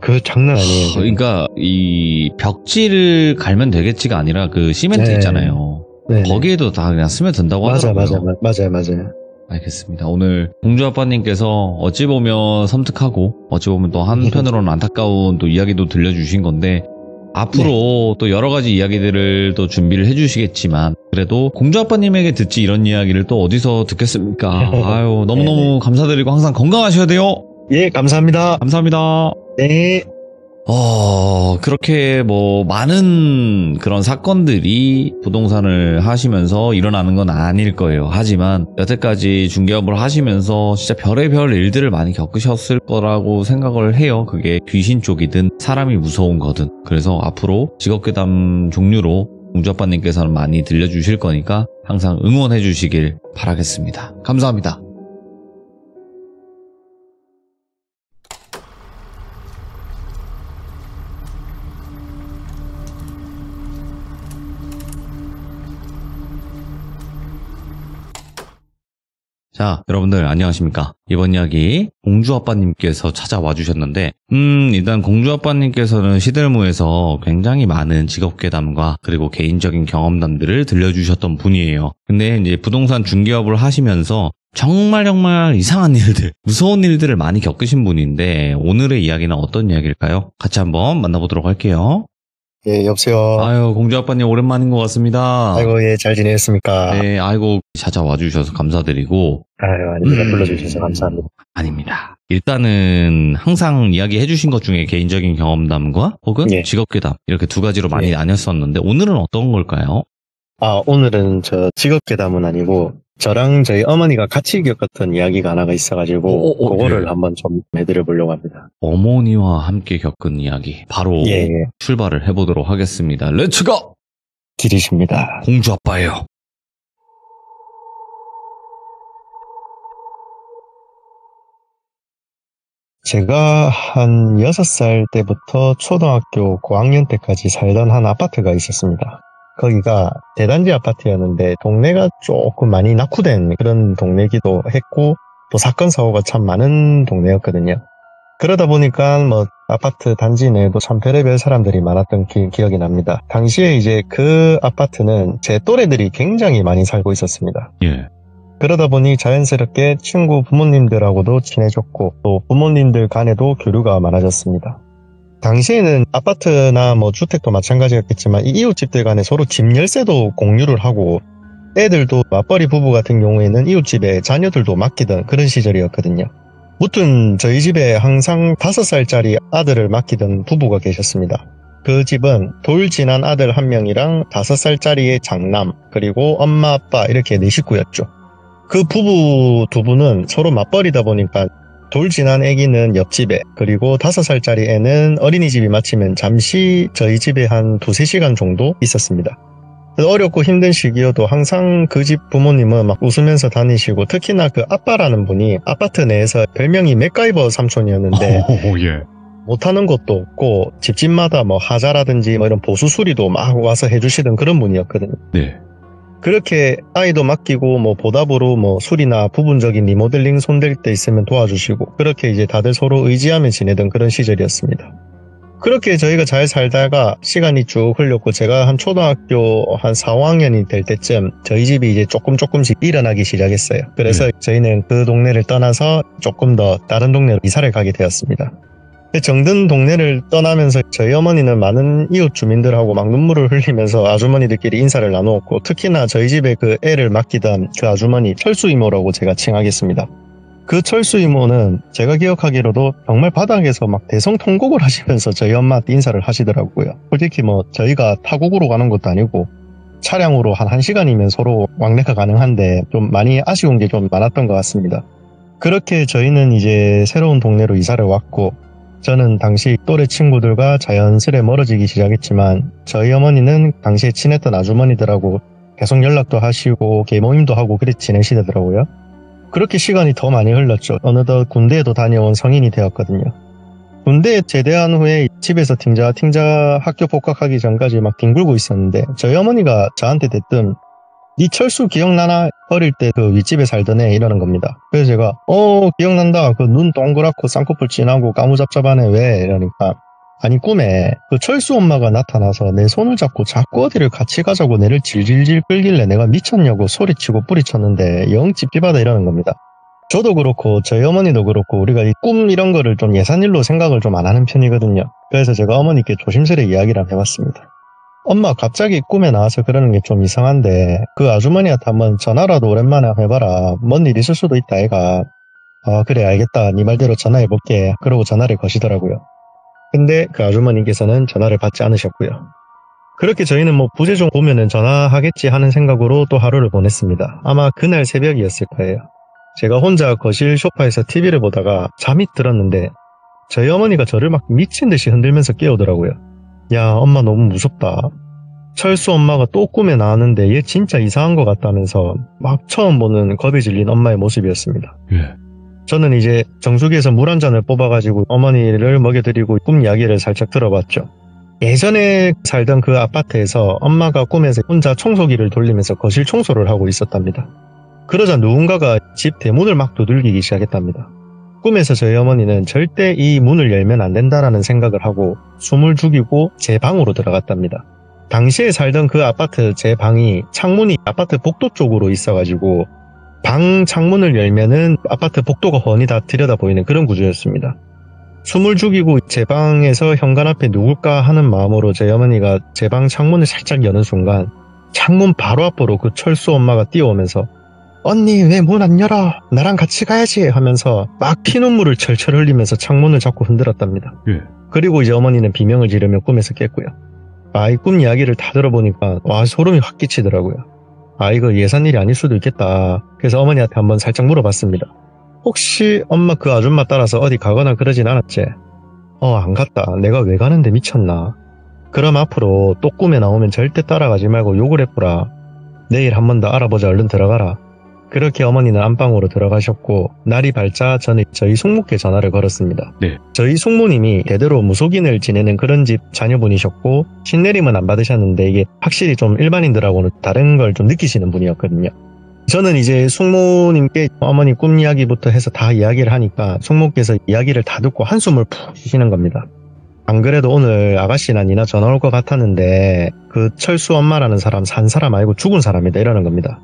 그 장난 아니에요. 그러니까 이 벽지를 갈면 되겠지가 아니라 그 시멘트 네. 있잖아요. 네. 거기에도 다 그냥 스며든다고 하더라고요. 맞아요. 알겠습니다. 오늘 공주 아빠님께서 어찌 보면 섬뜩하고 어찌 보면 또 한편으로는 안타까운 또 이야기도 들려주신 건데 앞으로 또 여러 가지 이야기들을 또 준비를 해주시겠지만 그래도 공주 아빠님에게 듣지 이런 이야기를 또 어디서 듣겠습니까? 아유 너무너무 감사드리고 항상 건강하셔야 돼요. 예, 감사합니다. 감사합니다. 네. 그렇게 뭐 많은 그런 사건들이 부동산을 하시면서 일어나는 건 아닐 거예요. 하지만 여태까지 중개업을 하시면서 진짜 별의별 일들을 많이 겪으셨을 거라고 생각을 해요. 그게 귀신 쪽이든 사람이 무서운 거든. 그래서 앞으로 직업괴담 종류로 공주아빠님께서는 많이 들려주실 거니까 항상 응원해 주시길 바라겠습니다. 감사합니다. 자, 여러분들 안녕하십니까? 이번 이야기 공주아빠님께서 찾아와 주셨는데 일단 공주아빠님께서는 시들무에서 굉장히 많은 직업괴담과 그리고 개인적인 경험담들을 들려주셨던 분이에요. 근데 이제 부동산 중개업을 하시면서 정말 이상한 일들, 무서운 일들을 많이 겪으신 분인데 오늘의 이야기는 어떤 이야기일까요? 같이 한번 만나보도록 할게요. 예, 여보세요. 아유, 공주아빠님 오랜만인 것 같습니다. 아이고, 예, 잘 지내셨습니까? 네, 아이고 찾아와 주셔서 감사드리고 아유, 아닙니다. 불러주셔서 감사합니다. 아닙니다. 일단은 항상 이야기해 주신 것 중에 개인적인 경험담과 혹은 예. 직업괴담 이렇게 두 가지로 많이 예. 나눴었는데 오늘은 어떤 걸까요? 오늘은 저 직업괴담은 아니고 저랑 저희 어머니가 같이 겪었던 이야기가 하나가 있어가지고 그거를 네. 한번 좀 해드려 보려고 합니다. 어머니와 함께 겪은 이야기 바로 예. 출발을 해보도록 하겠습니다. 렛츠고! 길이십니다. 공주아빠예요. 제가 한 6살 때부터 초등학교 고학년 때까지 살던 한 아파트가 있었습니다. 거기가 대단지 아파트였는데 동네가 조금 많이 낙후된 그런 동네기도 했고 또 사건 사고가 참 많은 동네였거든요. 그러다 보니까 뭐 아파트 단지 내에도 참 별의별 사람들이 많았던 기억이 납니다. 당시에 이제 그 아파트는 제 또래들이 굉장히 많이 살고 있었습니다. 예. 그러다 보니 자연스럽게 친구 부모님들하고도 친해졌고 또 부모님들 간에도 교류가 많아졌습니다. 당시에는 아파트나 뭐 주택도 마찬가지였겠지만 이 이웃집들 간에 서로 집 열쇠도 공유를 하고 애들도 맞벌이 부부 같은 경우에는 이웃집에 자녀들도 맡기던 그런 시절이었거든요. 무튼 저희 집에 항상 5살짜리 아들을 맡기던 부부가 계셨습니다. 그 집은 돌 지난 아들 1명이랑 5살짜리의 장남 그리고 엄마 아빠 이렇게 4식구였죠. 그 부부 두 분은 서로 맞벌이다 보니까 돌 지난 아기는 옆집에 그리고 5살짜리 애는 어린이집이 마치면 잠시 저희 집에 한 2-3시간 정도 있었습니다. 어렵고 힘든 시기여도 항상 그 집 부모님은 막 웃으면서 다니시고 특히나 그 아빠라는 분이 아파트 내에서 별명이 맥가이버 삼촌이었는데 예. 못하는 것도 없고 집집마다 뭐 하자라든지 뭐 이런 보수 수리도 막 와서 해주시던 그런 분이었거든요. 네. 그렇게 아이도 맡기고 뭐 보답으로 뭐 수리나 부분적인 리모델링 손댈 때 있으면 도와주시고 그렇게 이제 다들 서로 의지하며 지내던 그런 시절이었습니다. 그렇게 저희가 잘 살다가 시간이 쭉 흘렸고 제가 한 초등학교 한 4, 5학년이 될 때쯤 저희 집이 이제 조금씩 일어나기 시작했어요. 그래서 저희는 그 동네를 떠나서 조금 더 다른 동네로 이사를 가게 되었습니다. 정든 동네를 떠나면서 저희 어머니는 많은 이웃 주민들하고 막 눈물을 흘리면서 아주머니들끼리 인사를 나누었고 특히나 저희 집에 그 애를 맡기던 그 아주머니 철수 이모라고 제가 칭하겠습니다. 그 철수 이모는 제가 기억하기로도 정말 바닥에서 막 대성통곡을 하시면서 저희 엄마한테 인사를 하시더라고요. 솔직히 뭐 저희가 타국으로 가는 것도 아니고 차량으로 한 1시간이면 서로 왕래가 가능한데 좀 많이 아쉬운 게 좀 많았던 것 같습니다. 그렇게 저희는 이제 새로운 동네로 이사를 왔고, 저는 당시 또래 친구들과 자연스레 멀어지기 시작했지만 저희 어머니는 당시에 친했던 아주머니들하고 계속 연락도 하시고 계모임도 하고 그렇게 지내시더라고요. 그렇게 시간이 더 많이 흘렀죠. 어느덧 군대에도 다녀온 성인이 되었거든요. 군대에 제대한 후에 집에서 팅자 학교 복학하기 전까지 막 뒹굴고 있었는데 저희 어머니가 저한테 대뜸 니 철수 기억나나? 어릴 때 그 윗집에 살던 애 이러는 겁니다. 그래서 제가 기억난다. 그 눈 동그랗고 쌍꺼풀 진하고 까무잡잡하네 왜? 이러니까 아니 꿈에 그 철수 엄마가 나타나서 내 손을 잡고 자꾸 어디를 같이 가자고 내를 질질질 끌길래 내가 미쳤냐고 소리치고 뿌리쳤는데 영 찝찝하다 이러는 겁니다. 저도 그렇고 저희 어머니도 그렇고 우리가 이 꿈 이런 거를 좀 예산일로 생각을 좀 안 하는 편이거든요. 그래서 제가 어머니께 조심스레 이야기를 해봤습니다. 엄마 갑자기 꿈에 나와서 그러는 게 좀 이상한데 그 아주머니한테 한번 전화라도 오랜만에 해봐라. 뭔 일 있을 수도 있다 애가. 그래 알겠다. 네 말대로 전화해볼게. 그러고 전화를 거시더라고요. 근데 그 아주머니께서는 전화를 받지 않으셨고요. 그렇게 저희는 뭐 부재중 보면은 전화하겠지 하는 생각으로 또 하루를 보냈습니다. 아마 그날 새벽이었을 거예요. 제가 혼자 거실 소파에서 TV를 보다가 잠이 들었는데 저희 어머니가 저를 막 미친 듯이 흔들면서 깨우더라고요. 야 엄마 너무 무섭다. 철수 엄마가 또 꿈에 나왔는데 얘 진짜 이상한 것 같다면서 막 처음 보는 겁에 질린 엄마의 모습이었습니다. 저는 이제 정수기에서 물 한 잔을 뽑아가지고 어머니를 먹여드리고 꿈 이야기를 살짝 들어봤죠. 예전에 살던 그 아파트에서 엄마가 꿈에서 혼자 청소기를 돌리면서 거실 청소를 하고 있었답니다. 그러자 누군가가 집 대문을 막 두들기기 시작했답니다. 꿈에서 저희 어머니는 절대 이 문을 열면 안 된다라는 생각을 하고 숨을 죽이고 제 방으로 들어갔답니다. 당시에 살던 그 아파트 제 방이 창문이 아파트 복도 쪽으로 있어가지고 방 창문을 열면은 아파트 복도가 훤히 다 들여다 보이는 그런 구조였습니다. 숨을 죽이고 제 방에서 현관 앞에 누굴까 하는 마음으로 저희 어머니가 제 방 창문을 살짝 여는 순간 창문 바로 앞으로 그 철수 엄마가 뛰어오면서 언니 왜 문 안 열어? 나랑 같이 가야지 하면서 막 피눈물을 철철 흘리면서 창문을 자꾸 흔들었답니다. 그리고 이제 어머니는 비명을 지르며 꿈에서 깼고요. 이 꿈 이야기를 다 들어보니까 소름이 확 끼치더라고요. 이거 예산일이 아닐 수도 있겠다. 그래서 어머니한테 한번 살짝 물어봤습니다. 혹시 엄마 그 아줌마 따라서 어디 가거나 그러진 않았지? 안 갔다. 내가 왜 가는데 미쳤나? 그럼 앞으로 또 꿈에 나오면 절대 따라가지 말고 욕을 해보라. 내일 한 번 더 알아보자. 얼른 들어가라. 그렇게 어머니는 안방으로 들어가셨고 날이 밝자 저는 저희 숙모께 전화를 걸었습니다. 저희 숙모님이 대대로 무속인을 지내는 그런 집 자녀분이셨고 신내림은 안 받으셨는데 이게 확실히 좀 일반인들하고는 다른 걸 좀 느끼시는 분이었거든요. 저는 이제 숙모님께 어머니 꿈 이야기부터 해서 다 이야기를 하니까 숙모께서 이야기를 다 듣고 한숨을 푹 쉬시는 겁니다. 안 그래도 오늘 아가씨나 니나 전화 올 것 같았는데 그 철수 엄마라는 사람 산 사람 아니고 죽은 사람이다 이러는 겁니다.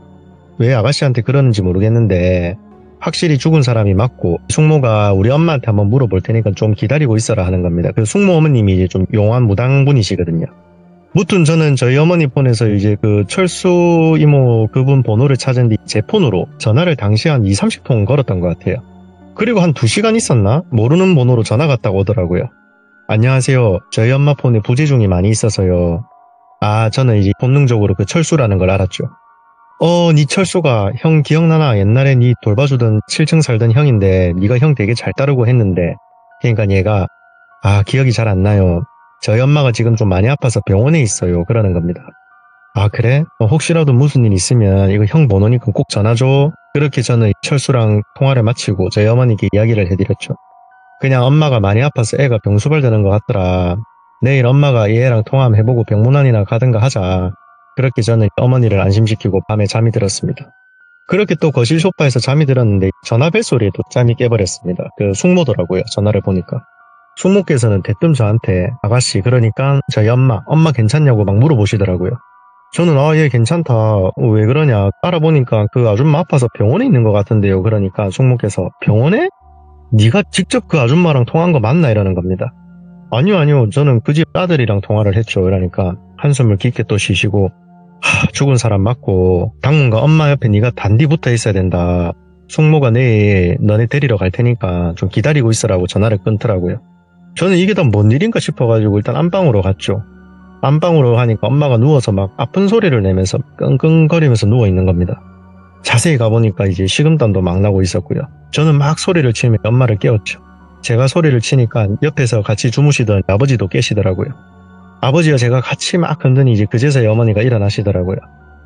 왜 아가씨한테 그러는지 모르겠는데 확실히 죽은 사람이 맞고 숙모가 우리 엄마한테 한번 물어볼 테니까 좀 기다리고 있어라 하는 겁니다. 그 숙모 어머님이 이제 좀 용한 무당분이시거든요. 무튼 저는 저희 어머니 폰에서 이제 그 철수 이모 그분 번호를 찾은 뒤 제 폰으로 전화를 당시에 한 20-30통 걸었던 것 같아요. 그리고 한 2시간 있었나? 모르는 번호로 전화가 딱 오더라고요. 안녕하세요. 저희 엄마 폰에 부재중이 많이 있어서요. 저는 이제 본능적으로 그 철수라는 걸 알았죠. 니 철수가 형 기억나나? 옛날에 니 돌봐주던 7층 살던 형인데 니가 형 되게 잘 따르고 했는데 그러니까 얘가 기억이 잘 안 나요. 저희 엄마가 지금 좀 많이 아파서 병원에 있어요. 그러는 겁니다. 그래? 혹시라도 무슨 일 있으면 이거 형 번호니까 꼭 전화줘. 그렇게 저는 철수랑 통화를 마치고 저희 어머니께 이야기를 해드렸죠. 그냥 엄마가 많이 아파서 애가 병수발 되는 것 같더라. 내일 엄마가 이 애랑 통화 한번 해보고 병문안이나 가든가 하자. 그렇게 저는 어머니를 안심시키고 밤에 잠이 들었습니다. 그렇게 또 거실 소파에서 잠이 들었는데 전화 벨소리에 또 잠이 깨버렸습니다. 그 숙모더라고요. 전화를 보니까. 숙모께서는 대뜸 저한테 아가씨 그러니까 저희 엄마 괜찮냐고 막 물어보시더라고요. 저는 얘 괜찮다. 왜 그러냐. 알아보니까 그 아줌마 아파서 병원에 있는 것 같은데요. 그러니까 숙모께서 병원에? 네가 직접 그 아줌마랑 통화한 거 맞나? 이러는 겁니다. 아니요. 저는 그 집 아들이랑 통화를 했죠. 그러니까 한숨을 깊게 또 쉬시고 죽은 사람 맞고 당분간 엄마 옆에 네가 단디 붙어 있어야 된다. 숙모가 내일 너네 데리러 갈 테니까 좀 기다리고 있으라고 전화를 끊더라고요. 저는 이게 다 뭔 일인가 싶어가지고 일단 안방으로 갔죠. 안방으로 가니까 엄마가 누워서 막 아픈 소리를 내면서 끙끙거리면서 누워있는 겁니다. 자세히 가보니까 이제 식은땀도 막 나고 있었고요. 저는 막 소리를 치며 엄마를 깨웠죠. 제가 소리를 치니까 옆에서 같이 주무시던 아버지도 깨시더라고요. 아버지와 제가 같이 막 흔드니 이제 그제서야 어머니가 일어나시더라고요.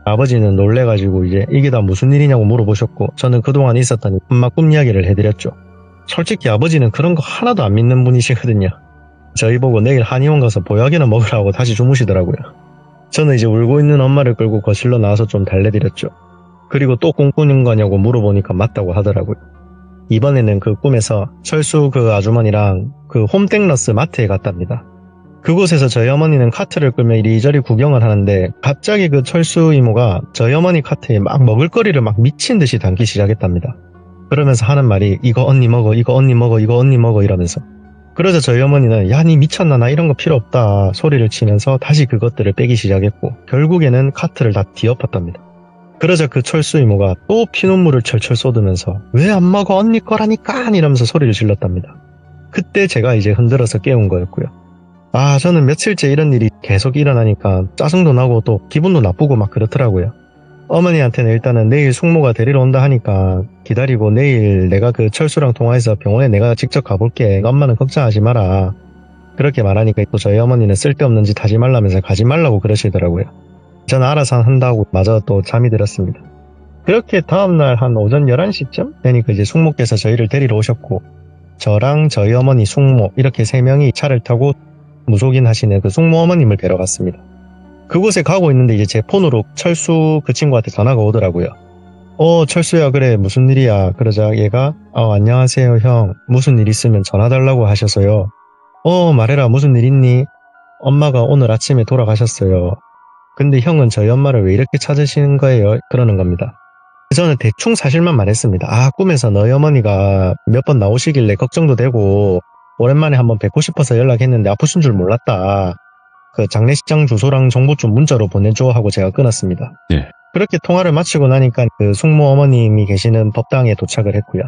아버지는 놀래가지고 이제 이게 다 무슨 일이냐고 물어보셨고, 저는 그동안 있었던 엄마 꿈 이야기를 해드렸죠. 솔직히 아버지는 그런 거 하나도 안 믿는 분이시거든요. 저희 보고 내일 한의원 가서 보약이나 먹으라고 다시 주무시더라고요. 저는 이제 울고 있는 엄마를 끌고 거실로 나와서 좀 달래드렸죠. 그리고 또 꿈꾸는 거냐고 물어보니까 맞다고 하더라고요. 이번에는 그 꿈에서 철수 그 아주머니랑 그 홈땡러스 마트에 갔답니다. 그곳에서 저희 어머니는 카트를 끌며 이리저리 구경을 하는데 갑자기 그 철수 이모가 저희 어머니 카트에 막 먹을거리를 막 미친 듯이 담기 시작했답니다. 그러면서 하는 말이 이거 언니 먹어, 이거 언니 먹어, 이거 언니 먹어 이러면서. 그러자 저희 어머니는 야, 니 미쳤나, 나 이런 거 필요 없다 소리를 치면서 다시 그것들을 빼기 시작했고 결국에는 카트를 다 뒤엎었답니다. 그러자 그 철수 이모가 또 피눈물을 철철 쏟으면서 왜 안 먹어, 언니 거라니까 이러면서 소리를 질렀답니다. 그때 제가 이제 흔들어서 깨운 거였고요. 저는 며칠째 이런 일이 계속 일어나니까 짜증도 나고 또 기분도 나쁘고 막 그렇더라고요. 어머니한테는 일단은 내일 숙모가 데리러 온다 하니까 기다리고 내일 내가 그 철수랑 통화해서 병원에 내가 직접 가볼게. 엄마는 걱정하지 마라. 그렇게 말하니까 또 저희 어머니는 쓸데없는 짓 하지 말라면서 가지 말라고 그러시더라고요. 저는 알아서 한다고 마저 또 잠이 들었습니다. 그렇게 다음날 한 오전 11시쯤 되니까 이제 숙모께서 저희를 데리러 오셨고 저랑 저희 어머니 숙모 이렇게 3명이 차를 타고 무속인 하시는 그 숙모 어머님을 뵈러 갔습니다. 그곳에 가고 있는데 이제 제 폰으로 철수 그 친구한테 전화가 오더라고요. 철수야, 그래 무슨 일이야. 그러자 얘가 안녕하세요 형, 무슨 일 있으면 전화 달라고 하셔서요. 말해라, 무슨 일 있니? 엄마가 오늘 아침에 돌아가셨어요. 근데 형은 저희 엄마를 왜 이렇게 찾으시는 거예요? 그러는 겁니다. 저는 대충 사실만 말했습니다. 꿈에서 너희 어머니가 몇 번 나오시길래 걱정도 되고 오랜만에 한번 뵙고 싶어서 연락했는데 아프신 줄 몰랐다. 그 장례식장 주소랑 정보 좀 문자로 보내줘 하고 제가 끊었습니다. 네. 그렇게 통화를 마치고 나니까 그 숙모 어머님이 계시는 법당에 도착을 했고요.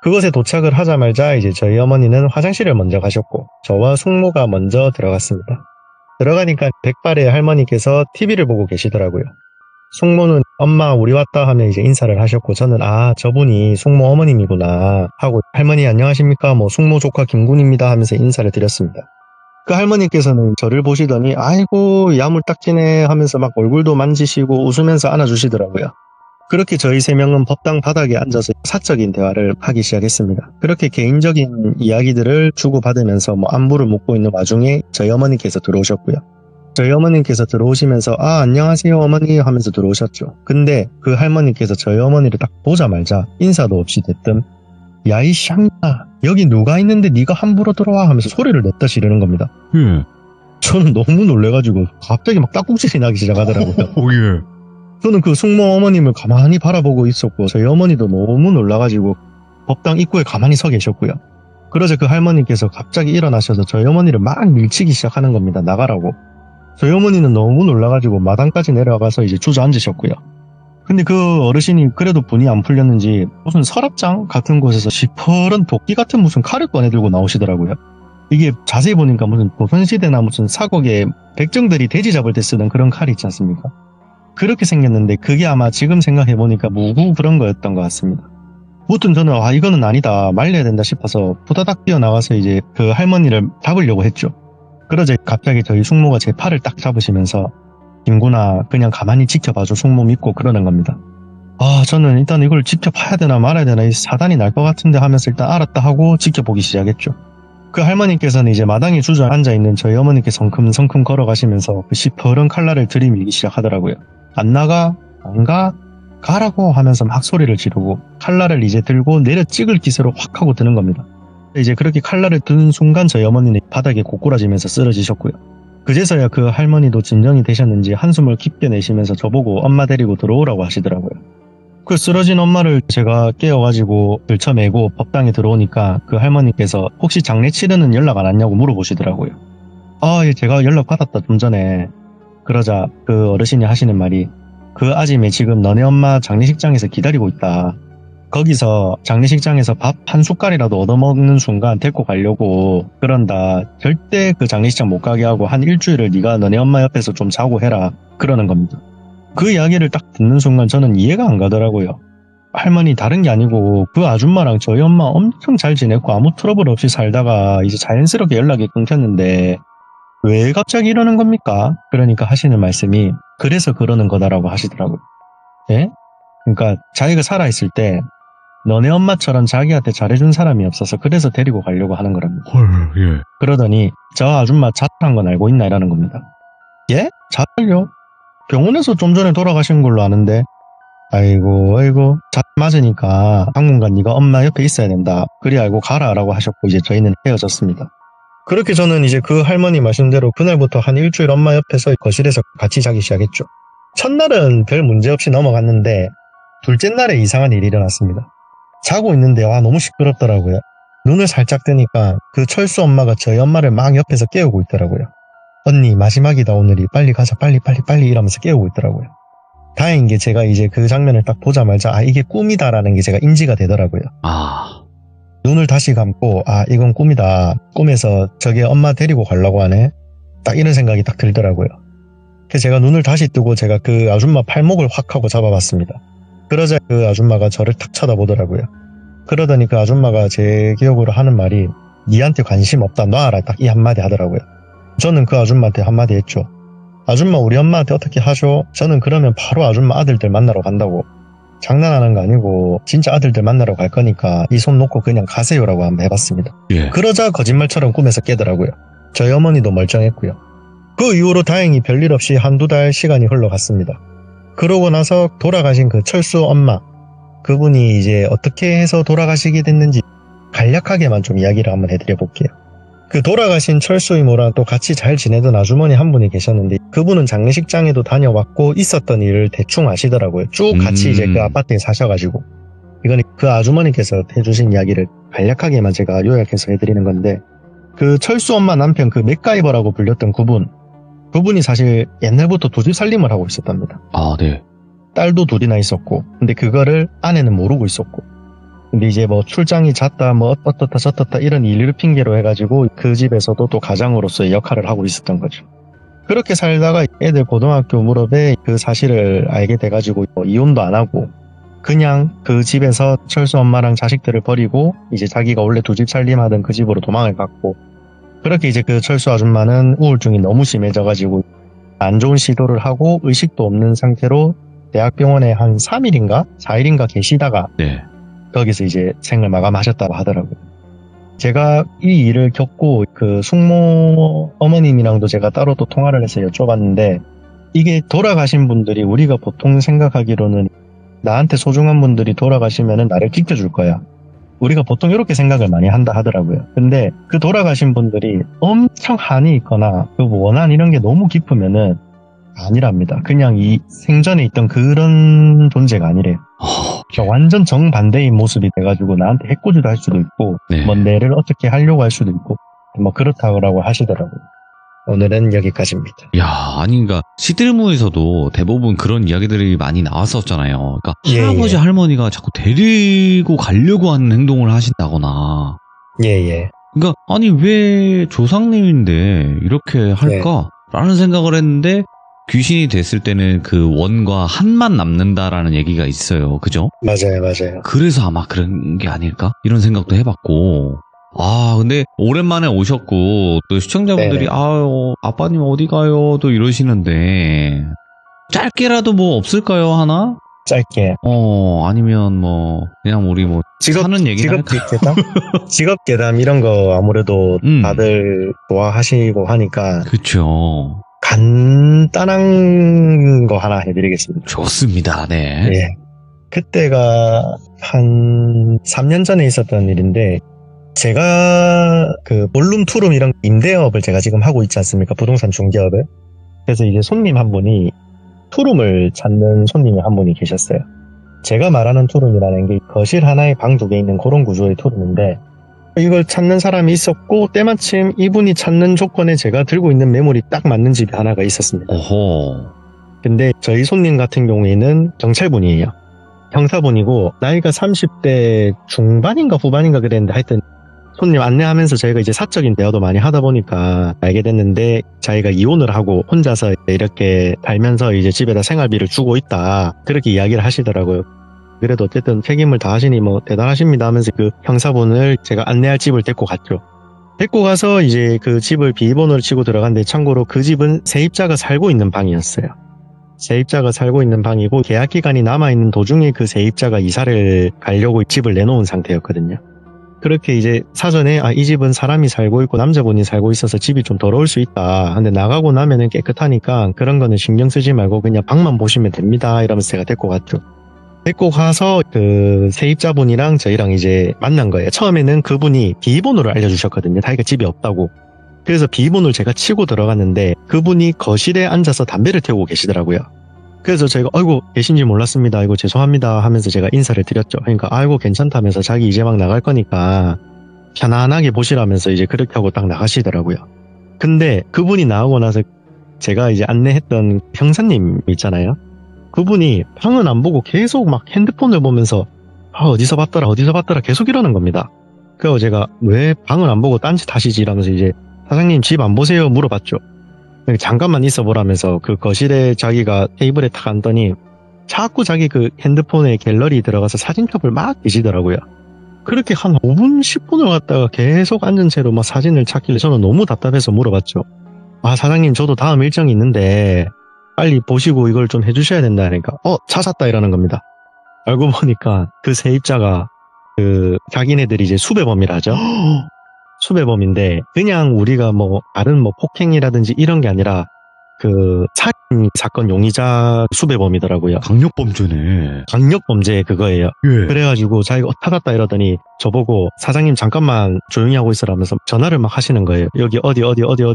그곳에 도착을 하자마자 이제 저희 어머니는 화장실을 먼저 가셨고 저와 숙모가 먼저 들어갔습니다. 들어가니까 백발의 할머니께서 TV를 보고 계시더라고요. 숙모는 엄마 우리 왔다 하면 이제 인사를 하셨고 저는 저분이 숙모 어머님이구나 하고 할머니 안녕하십니까 숙모 조카 김군입니다 하면서 인사를 드렸습니다. 그 할머니께서는 저를 보시더니 아이고 야물딱지네 하면서 막 얼굴도 만지시고 웃으면서 안아주시더라고요. 그렇게 저희 3명은 법당 바닥에 앉아서 사적인 대화를 하기 시작했습니다. 그렇게 개인적인 이야기들을 주고받으면서 안부를 묻고 있는 와중에 저희 어머니께서 들어오셨고요. 저희 어머님께서 들어오시면서 안녕하세요 어머니 하면서 들어오셨죠. 근데 그 할머니께서 저희 어머니를 딱 보자마자 인사도 없이 대뜸 야 이 샹나 여기 누가 있는데 네가 함부로 들어와 하면서 소리를 냈다 지르는 겁니다. 저는 너무 놀래가지고 갑자기 막 딱꼭질이 나기 시작하더라고요. 예. 저는 그 숙모 어머님을 가만히 바라보고 있었고 저희 어머니도 너무 놀라가지고 법당 입구에 가만히 서 계셨고요. 그러자 그 할머니께서 갑자기 일어나셔서 저희 어머니를 막 밀치기 시작하는 겁니다. 나가라고. 저희 어머니는 너무 놀라가지고 마당까지 내려가서 이제 주저앉으셨고요. 근데 그 어르신이 그래도 분이 안 풀렸는지 무슨 서랍장 같은 곳에서 시퍼런 도끼 같은 무슨 칼을 꺼내 들고 나오시더라고요. 이게 자세히 보니까 무슨 조선시대나 무슨 사곡에 백정들이 돼지 잡을 때 쓰던 그런 칼이 있지 않습니까? 그렇게 생겼는데 그게 아마 지금 생각해보니까 무구 그런 거였던 것 같습니다. 무튼 저는 이거는 아니다 말려야 된다 싶어서 부다닥 뛰어나가서 이제 그 할머니를 잡으려고 했죠. 그러자 갑자기 저희 숙모가 제 팔을 딱 잡으시면서 김구나 그냥 가만히 지켜봐줘 숙모 믿고 그러는 겁니다. 저는 일단 이걸 지켜봐야 되나 말아야 되나 이 사단이 날 것 같은데 하면서 일단 알았다 하고 지켜보기 시작했죠. 그 할머니께서는 이제 마당에 주저앉아 있는 저희 어머니께 성큼성큼 걸어가시면서 그 시퍼런 칼날을 들이밀기 시작하더라고요. 안 나가? 안 가? 가라고 하면서 막 소리를 지르고 칼날을 이제 들고 내려 찍을 기세로 확 하고 드는 겁니다. 이제 그렇게 칼날을 드는 순간 저희 어머니는 바닥에 고꾸라지면서 쓰러지셨고요. 그제서야 그 할머니도 진정이 되셨는지 한숨을 깊게 내쉬면서 저보고 엄마 데리고 들어오라고 하시더라고요. 그 쓰러진 엄마를 제가 깨워가지고 들쳐매고 법당에 들어오니까 그 할머니께서 혹시 장례 치르는 연락 안 왔냐고 물어보시더라고요. 예, 제가 연락 받았다 좀 전에. 그러자 그 어르신이 하시는 말이 그 아짐에 지금 너네 엄마 장례식장에서 기다리고 있다. 거기서 장례식장에서 밥 한 숟갈이라도 얻어먹는 순간 데리고 가려고 그런다. 절대 그 장례식장 못 가게 하고 한 일주일을 네가 너네 엄마 옆에서 좀 자고 해라. 그러는 겁니다. 그 이야기를 딱 듣는 순간 저는 이해가 안 가더라고요. 할머니 다른 게 아니고 그 아줌마랑 저희 엄마 엄청 잘 지냈고 아무 트러블 없이 살다가 이제 자연스럽게 연락이 끊겼는데 왜 갑자기 이러는 겁니까? 그러니까 하시는 말씀이 그래서 그러는 거다라고 하시더라고요. 예? 그러니까 자기가 살아있을 때 너네 엄마처럼 자기한테 잘해준 사람이 없어서 그래서 데리고 가려고 하는 거랍니다. 헐, 예. 그러더니 저 아줌마 자살한 건 알고 있나 이라는 겁니다. 예? 자살요? 병원에서 좀 전에 돌아가신 걸로 아는데 아이고 자살 맞으니까 당분간 네가 엄마 옆에 있어야 된다. 그리 알고 가라라고 하셨고 이제 저희는 헤어졌습니다. 그렇게 저는 이제 그 할머니 말씀대로 그날부터 한 일주일 엄마 옆에서 거실에서 같이 자기 시작했죠. 첫날은 별 문제 없이 넘어갔는데 둘째 날에 이상한 일이 일어났습니다. 자고 있는데 너무 시끄럽더라고요. 눈을 살짝 뜨니까 그 철수 엄마가 저희 엄마를 막 옆에서 깨우고 있더라고요. 언니 마지막이다 오늘이 빨리 가자 빨리 이러면서 깨우고 있더라고요. 다행인 게 제가 이제 그 장면을 딱 보자마자 이게 꿈이다라는 게 제가 인지가 되더라고요. 눈을 다시 감고 이건 꿈이다. 꿈에서 저게 엄마 데리고 가려고 하네. 딱 이런 생각이 딱 들더라고요. 그래서 제가 눈을 다시 뜨고 제가 그 아줌마 팔목을 확 하고 잡아봤습니다. 그러자 그 아줌마가 저를 탁 쳐다보더라고요. 그러더니 그 아줌마가 제 기억으로 하는 말이 니한테 관심 없다 놔라 딱 이 한마디 하더라고요. 저는 그 아줌마한테 한마디 했죠. 아줌마 우리 엄마한테 어떻게 하죠? 저는 그러면 바로 아줌마 아들들 만나러 간다고. 장난하는 거 아니고 진짜 아들들 만나러 갈 거니까 이 손 놓고 그냥 가세요라고 한번 해봤습니다. 예. 그러자 거짓말처럼 꿈에서 깨더라고요. 저희 어머니도 멀쩡했고요. 그 이후로 다행히 별일 없이 한두 달 시간이 흘러갔습니다. 그러고 나서 돌아가신 그 철수 엄마, 그분이 이제 어떻게 해서 돌아가시게 됐는지 간략하게만 좀 이야기를 한번 해드려 볼게요. 그 돌아가신 철수 이모랑 또 같이 잘 지내던 아주머니 한 분이 계셨는데 그분은 장례식장에도 다녀왔고 있었던 일을 대충 아시더라고요. 쭉 같이 이제 그 아파트에 사셔가지고. 이건 그 아주머니께서 해주신 이야기를 간략하게만 제가 요약해서 해드리는 건데 그 철수 엄마 남편 그 맥가이버라고 불렸던 그분이 사실 옛날부터 두 집 살림을 하고 있었답니다. 네. 딸도 둘이나 있었고 근데 그거를 아내는 모르고 있었고 근데 이제 뭐 출장이 잦다 뭐 어떻다 저떻다 이런 일을 핑계로 해가지고 그 집에서도 또 가장으로서의 역할을 하고 있었던 거죠. 그렇게 살다가 애들 고등학교 무렵에 그 사실을 알게 돼가지고 이혼도 안 하고 그냥 그 집에서 철수 엄마랑 자식들을 버리고 이제 자기가 원래 두 집 살림하던 그 집으로 도망을 갔고 그렇게 이제 그 철수 아줌마는 우울증이 너무 심해져가지고 안 좋은 시도를 하고 의식도 없는 상태로 대학병원에 한 3일인가 4일인가 계시다가 네. 거기서 이제 생을 마감하셨다고 하더라고요. 제가 이 일을 겪고 그 숙모 어머님이랑도 제가 따로 또 통화를 해서 여쭤봤는데 이게 돌아가신 분들이 우리가 보통 생각하기로는 나한테 소중한 분들이 돌아가시면은 나를 지켜줄 거야. 우리가 보통 이렇게 생각을 많이 한다 하더라고요. 근데 그 돌아가신 분들이 엄청 한이 있거나 그 원한 이런 게 너무 깊으면은 아니랍니다. 그냥 이 생전에 있던 그런 존재가 아니래요. 그러니까 완전 정반대인 모습이 돼가지고 나한테 해코지도 할 수도 있고 네. 뭐 내를 어떻게 하려고 할 수도 있고 뭐 그렇다고 하시더라고요. 오늘은 여기까지입니다. 그러니까 시들무에서도 대부분 그런 이야기들이 많이 나왔었잖아요. 그러니까 할아버지 할머니가 자꾸 데리고 가려고 하는 행동을 하신다거나. 그러니까 아니 왜 조상님인데 이렇게 할까? 라는 생각을 했는데 귀신이 됐을 때는 그 원과 한만 남는다라는 얘기가 있어요. 그죠? 맞아요. 그래서 아마 그런 게 아닐까? 이런 생각도 해봤고. 근데 오랜만에 오셨고 또 시청자분들이 아빠님 어디 가요? 또 이러시는데 짧게라도 뭐 없을까요? 하나? 짧게. 아니면 뭐 그냥 우리 뭐 사는 얘기나 할까요? 직업 계담 이런 거 아무래도 다들 좋아하시고 하니까 그렇죠. 간단한 거 하나 해드리겠습니다. 좋습니다. 네. 예. 그때가 한 3년 전에 있었던 일인데 제가 그 볼룸 투룸 이런 임대업을 제가 지금 하고 있지 않습니까? 부동산 중개업을. 그래서 이제 손님 한 분이 투룸을 찾는 손님이 한 분이 계셨어요. 제가 말하는 투룸이라는 게 거실 하나에 방 2개 있는 그런 구조의 투룸인데 이걸 찾는 사람이 있었고 때마침 이분이 찾는 조건에 제가 들고 있는 매물이 딱 맞는 집이 하나가 있었습니다. 근데 저희 손님 같은 경우에는 경찰분이에요. 형사분이고 나이가 30대 중반인가 후반인가 그랬는데 하여튼 손님 안내하면서 저희가 이제 사적인 대화도 많이 하다 보니까 알게 됐는데, 자기가 이혼을 하고 혼자서 이렇게 살면서 이제 집에다 생활비를 주고 있다, 그렇게 이야기를 하시더라고요. 그래도 어쨌든 책임을 다하시니 뭐 대단하십니다 하면서 그 형사분을 제가 안내할 집을 데리고 갔죠. 데리고 가서 이제 그 집을 비밀번호를 치고 들어갔는데, 참고로 그 집은 세입자가 살고 있는 방이었어요. 세입자가 살고 있는 방이고, 계약기간이 남아있는 도중에 그 세입자가 이사를 가려고 집을 내놓은 상태였거든요. 그렇게 이제 사전에 이 집은 사람이 살고 있고 남자분이 살고 있어서 집이 좀 더러울 수 있다, 근데 나가고 나면은 깨끗하니까 그런 거는 신경 쓰지 말고 그냥 방만 보시면 됩니다, 이러면서 제가 데리고 갔죠. 데리고 가서 그 세입자분이랑 저희랑 이제 만난 거예요. 처음에는 그분이 비밀번호를 알려주셨거든요. 자기가 집이 없다고. 그래서 비밀번호를 제가 치고 들어갔는데, 그분이 거실에 앉아서 담배를 태우고 계시더라고요. 그래서 제가 아이고 계신지 몰랐습니다, 아이고 죄송합니다 하면서 제가 인사를 드렸죠. 그러니까 아이고 괜찮다면서 자기 이제 막 나갈 거니까 편안하게 보시라면서 이제 그렇게 하고 딱 나가시더라고요. 근데 그분이 나오고 나서 제가 이제 안내했던 형사님 있잖아요. 그분이 방은 안 보고 계속 막 핸드폰을 보면서 어디서 봤더라 계속 이러는 겁니다. 그래서 제가 왜 방을 안 보고 딴짓 하시지 이러면서 이제 사장님 집 안 보세요 물어봤죠. 잠깐만 있어 보라면서 그 거실에 자기가 테이블에 탁 앉더니 자꾸 자기 그 핸드폰에 갤러리 들어가서 사진첩을 막 뒤지더라고요. 그렇게 한 5분 10분을 갖다가 계속 앉은 채로 막 사진을 찾길래 저는 너무 답답해서 물어봤죠. 사장님 저도 다음 일정이 있는데 빨리 보시고 이걸 좀 해주셔야 된다니까 찾았다 이러는 겁니다. 알고 보니까 그 세입자가 그 자기네들이 이제 수배범이라죠. 수배범인데, 그냥 우리가 뭐 다른 뭐 폭행이라든지 이런 게 아니라 그 살인 사건 용의자 수배범이더라고요. 강력범죄네. 강력범죄 그거예요. 예. 그래가지고 자기가 찾았다 이러더니 저보고 사장님 잠깐만 조용히 하고 있으라면서 전화를 막 하시는 거예요. 여기 어디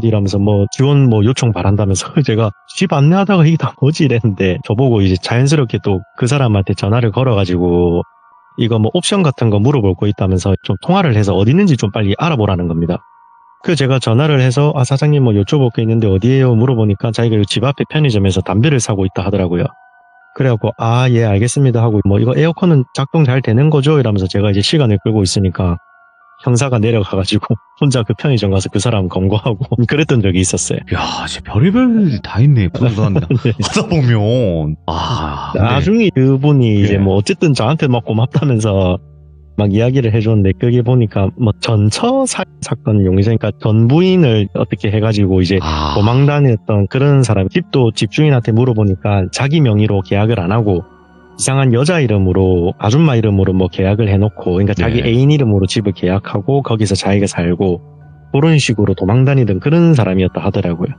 이러면서 뭐 지원 뭐 요청 바란다면서. 제가 집 안내하다가 이게 다 뭐지 이랬는데, 저보고 이제 자연스럽게 또 그 사람한테 전화를 걸어가지고 이거 뭐 옵션 같은 거 물어볼 거 있다면서 좀 통화를 해서 어디 있는지 좀 빨리 알아보라는 겁니다. 그래서 제가 전화를 해서 사장님 뭐 여쭤볼 게 있는데 어디에요 물어보니까 자기가 집 앞에 편의점에서 담배를 사고 있다 하더라고요. 그래갖고 예 알겠습니다 하고 뭐 이거 에어컨은 작동 잘 되는 거죠 이러면서 제가 이제 시간을 끌고 있으니까 형사가 내려가가지고 혼자 그 편의점 가서 그 사람 검거하고 그랬던 적이 있었어요. 야, 진짜 별의별 일이 다 있네, 부동산. 네. 하다 보면. 근데 나중에 그분이 이제 뭐 어쨌든 저한테 막 고맙다면서 막 이야기를 해줬는데, 그게 보니까 뭐 전처 살인 사건 용의자니까 전 부인을 어떻게 해가지고 이제 도망 다녔던 그런 사람. 집도 집주인한테 물어보니까 자기 명의로 계약을 안 하고 이상한 여자 이름으로, 아줌마 이름으로 뭐 계약을 해놓고, 그러니까 자기 애인 이름으로 집을 계약하고 거기서 자기가 살고 그런 식으로 도망 다니던 그런 사람이었다 하더라고요.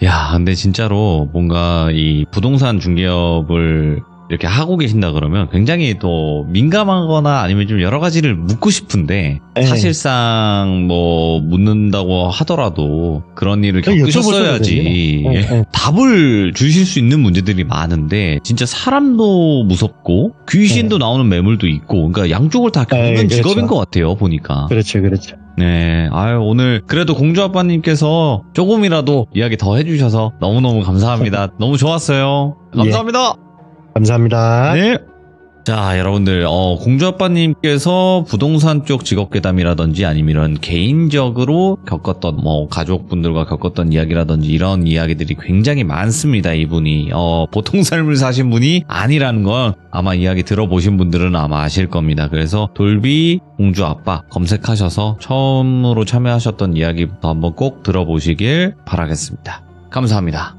야, 근데 진짜로 뭔가 이 부동산 중개업을 이렇게 하고 계신다 그러면 굉장히 또 민감하거나 아니면 좀 여러 가지를 묻고 싶은데, 사실상 뭐 묻는다고 하더라도 그런 일을 겪으셨어야지 답을 주실 수 있는 문제들이 많은데, 진짜 사람도 무섭고 귀신도 나오는 매물도 있고, 그러니까 양쪽을 다 겪는 직업인 것 같아요, 보니까. 그렇죠. 네, 오늘 그래도 공주 아빠님께서 조금이라도 이야기 더 해주셔서 너무너무 감사합니다. 너무 좋았어요. 감사합니다. 감사합니다. 네. 자, 여러분들, 공주 아빠님께서 부동산 쪽 직업괴담이라든지 아니면 이런 개인적으로 겪었던, 뭐, 가족분들과 겪었던 이야기라든지 이런 이야기들이 굉장히 많습니다, 이분이. 보통 삶을 사신 분이 아니라는 건 아마 이야기 들어보신 분들은 아마 아실 겁니다. 그래서 돌비 공주 아빠 검색하셔서 처음으로 참여하셨던 이야기부터 한번 꼭 들어보시길 바라겠습니다. 감사합니다.